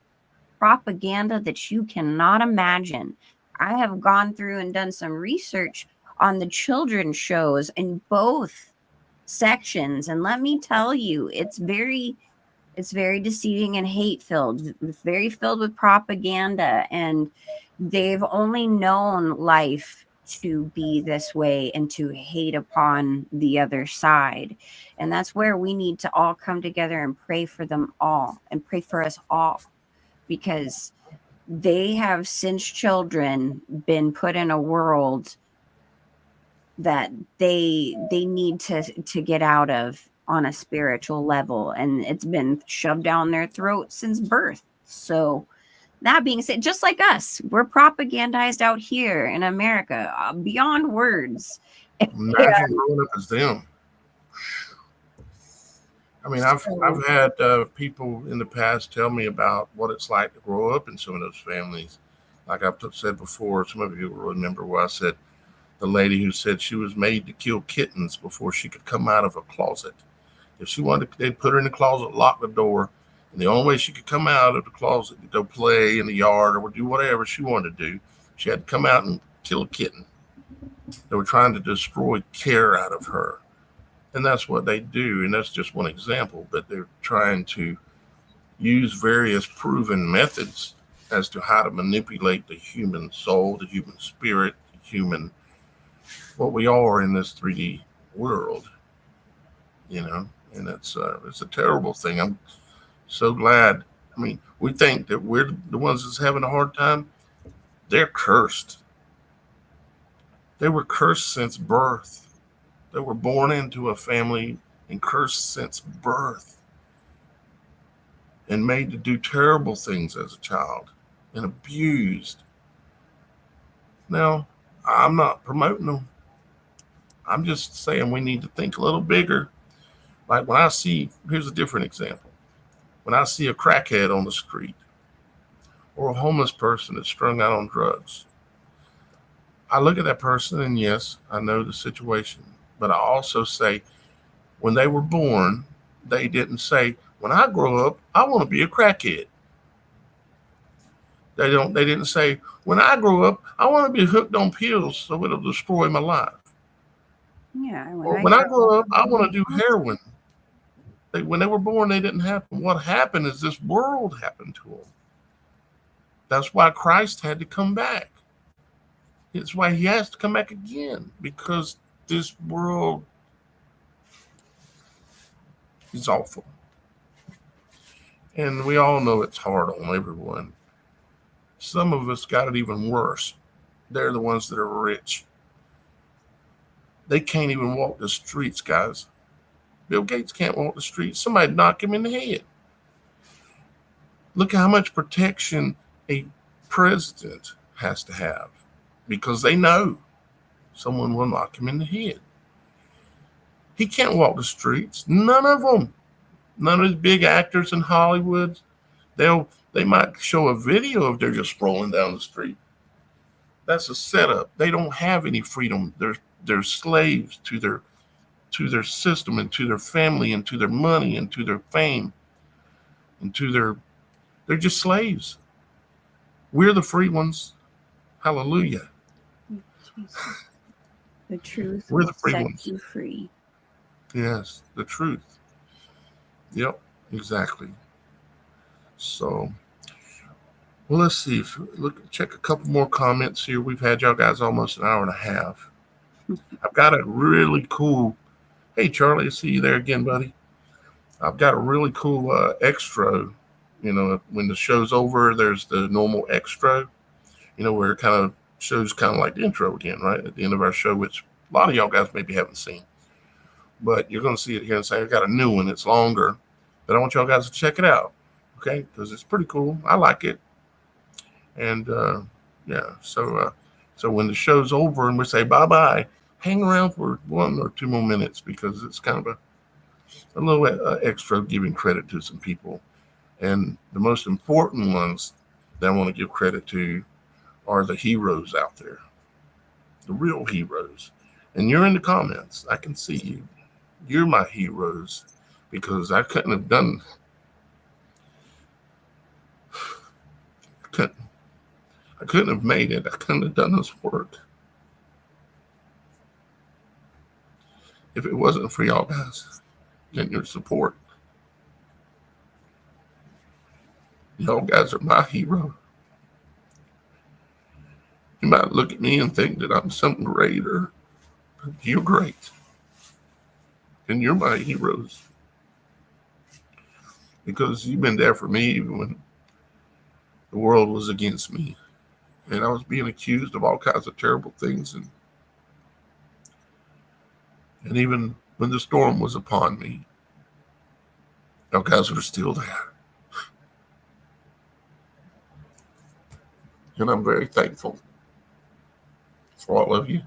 propaganda that you cannot imagine. I have gone through and done some research on the children's shows in both sections, and let me tell you, it's very deceiving and hate filled. It's very filled with propaganda, and they've only known life to be this way and to hate upon the other side. And that's where we need to all come together and pray for them all and pray for us all, because they have, since children, been put in a world that they need to get out of on a spiritual level, and it's been shoved down their throat since birth. So that being said, just like us, we're propagandized out here in America, beyond words. Imagine growing up as them. I mean, I've had people in the past tell me about what it's like to grow up in some of those families. Like I've said before, some of you will remember where I said the lady who said she was made to kill kittens before she could come out of a closet. If she wanted, they'd put her in the closet, lock the door, And the only way she could come out of the closet to go play in the yard or do whatever she wanted to do, she had to come out and kill a kitten. They were trying to destroy care out of her. And that's what they do. And that's just one example, but they're trying to use various proven methods as to how to manipulate the human soul, the human spirit, the human, what we are in this 3D world, you know, and it's a terrible thing. I'm so glad. I mean, we think that we're the ones that's having a hard time. They're cursed. They were cursed since birth. They were born into a family and cursed since birth and made to do terrible things as a child and abused. Now, I'm not promoting them. I'm just saying we need to think a little bigger. Like when I see, here's a different example. When I see a crackhead on the street or a homeless person that's strung out on drugs, I look at that person and yes, I know the situation. But I also say, when they were born, they didn't say, when I grow up, I want to be a crackhead. They didn't say, when I grow up, I want to be hooked on pills so it'll destroy my life. Yeah, when Or I when I grow grow up, up, I want to do heroin. When they were born, they didn't happen. What happened is this world happened to them. That's why Christ had to come back. It's why he has to come back again because this world is awful. And we all know it's hard on everyone. Some of us got it even worse. They're the ones that are rich. They can't even walk the streets, guys. Bill Gates can't walk the streets. Somebody knock him in the head. Look at how much protection a president has to have because they know someone will knock him in the head. He can't walk the streets. None of them. None of these big actors in Hollywood. They might show a video of they're just strolling down the street. That's a setup. They don't have any freedom. They're slaves to their system and to their family and to their money and to their fame and to their they're just slaves. We're the free ones. Hallelujah. Jesus, the truth We're will the free set ones. you free. Yes, the truth. Yep, exactly. So, well, let's see. Look, check a couple more comments here. We've had y'all guys almost an hour and a half. I've got a really cool. Hey, Charlie, I see you there again, buddy. I've got a really cool extra. You know, when the show's over, there's the normal extra. You know, where it kind of shows kind of like the intro again, right at the end of our show, which a lot of y'all guys maybe haven't seen, but you're going to see it here and say I got a new one. It's longer, but I want y'all guys to check it out, okay? Because it's pretty cool. I like it, and yeah. So when the show's over and we say bye bye, hang around for 1 or 2 more minutes because it's kind of a little extra giving credit to some people. And the most important ones that I want to give credit to are the heroes out there, the real heroes. And you're in the comments. I can see you. You're my heroes because couldn't, I couldn't have made it. I couldn't have done this work if it wasn't for y'all guys and your support. Y'all guys are my hero. You might look at me and think that I'm something greater. You're great. And you're my heroes. Because you've been there for me even when the world was against me. And I was being accused of all kinds of terrible things. And even when the storm was upon me, y'all guys are still there. And I'm very thankful for all of you.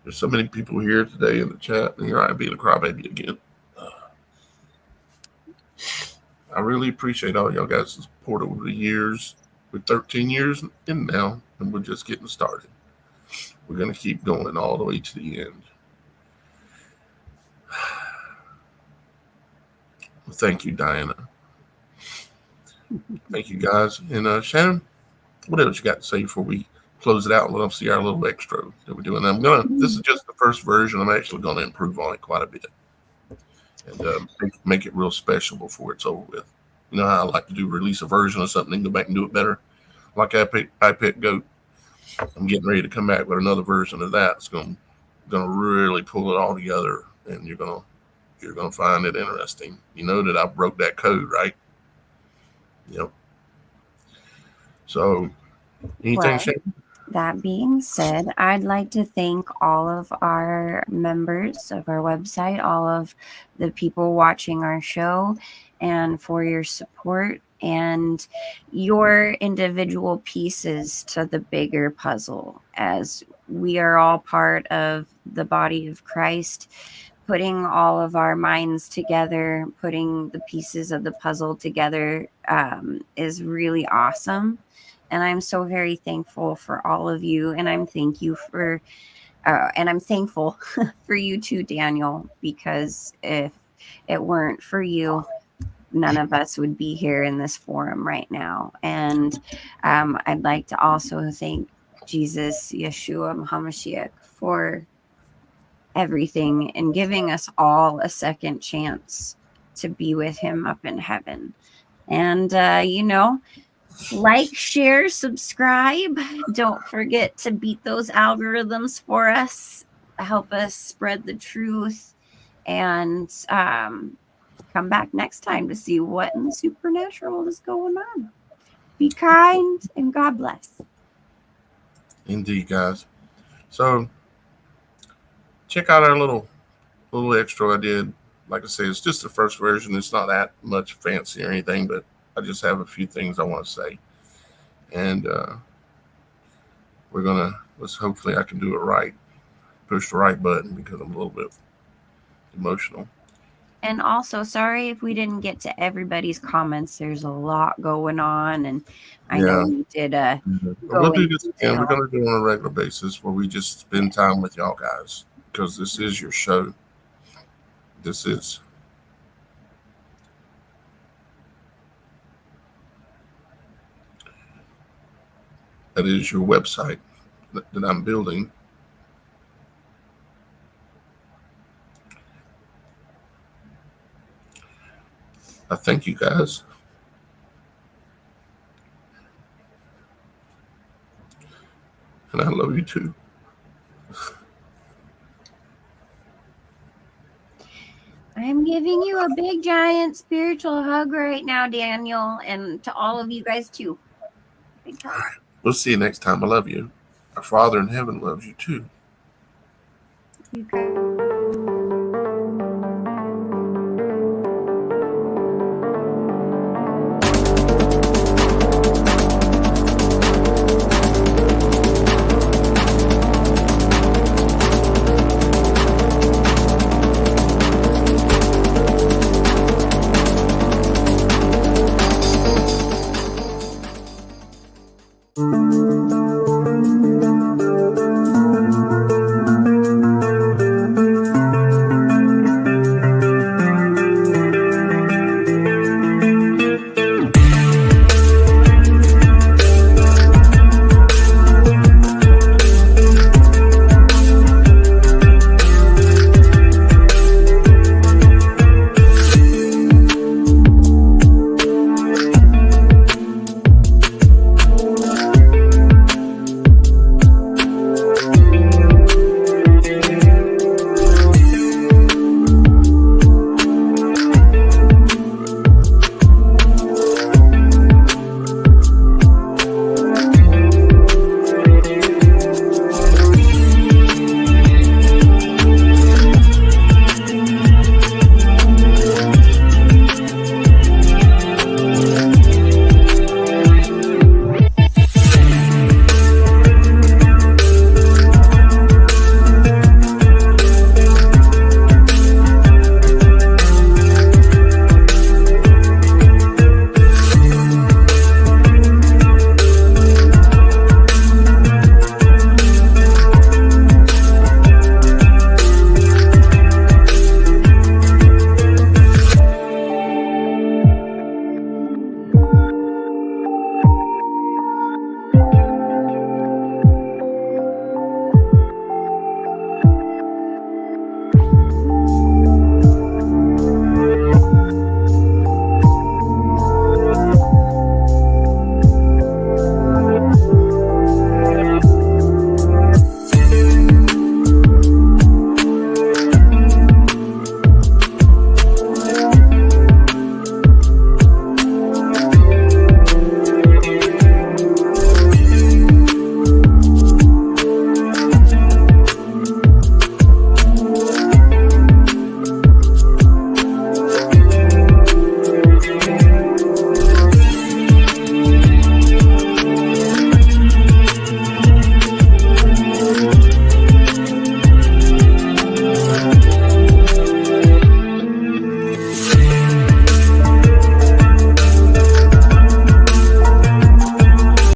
There's so many people here today in the chat, and here I am being a crybaby again. I really appreciate all y'all guys' support over the years. We're 13 years in now, and we're just getting started. We're going to keep going all the way to the end. Well, thank you, Diana. Thank you guys. And Shannon, what else you got to say before we close it out and let them see our little extra that we're doing? This is just the first version. I'm actually gonna improve on it quite a bit and make it real special before it's over with. You know how I like to do release a version of something and go back and do it better. Like I Pick Goat. I'm getting ready to come back with another version of that. It's gonna really pull it all together, and you're gonna find it interesting. You know that I broke that code, right? Yep. So anything, Well, Shane? that being said, I'd like to thank all of our members of our website, all of the people watching our show, and for your support and your individual pieces to the bigger puzzle, as we are all part of the body of Christ. Putting all of our minds together, putting the pieces of the puzzle together is really awesome. And I'm so very thankful for all of you. And I'm thankful for you too, Daniel, because if it weren't for you, none of us would be here in this forum right now. And I'd like to also thank Jesus, Yeshua, HaMashiach, for everything and giving us all a second chance to be with him up in heaven. And, like, share, subscribe. Don't forget to beat those algorithms for us. Help us spread the truth. And come back next time to see what in the supernatural is going on. Be kind and God bless. Indeed, guys. So check out our little extra I did. Like I say, it's just the first version. It's not that much fancy or anything, but I just have a few things I want to say. And let's hopefully I can do it right. Push the right button because I'm a little bit emotional. And also, sorry if we didn't get to everybody's comments. There's a lot going on, and I know we did We'll do this again. We're going to do it on a regular basis where we just spend time with y'all guys because this is your show. This is. That is your website that I'm building. I thank you guys. And I love you too. I'm giving you a big, giant spiritual hug right now, Daniel, and to all of you guys too. Big hug. We'll see you next time. I love you. Our Father in heaven loves you too. You guys. Thank you.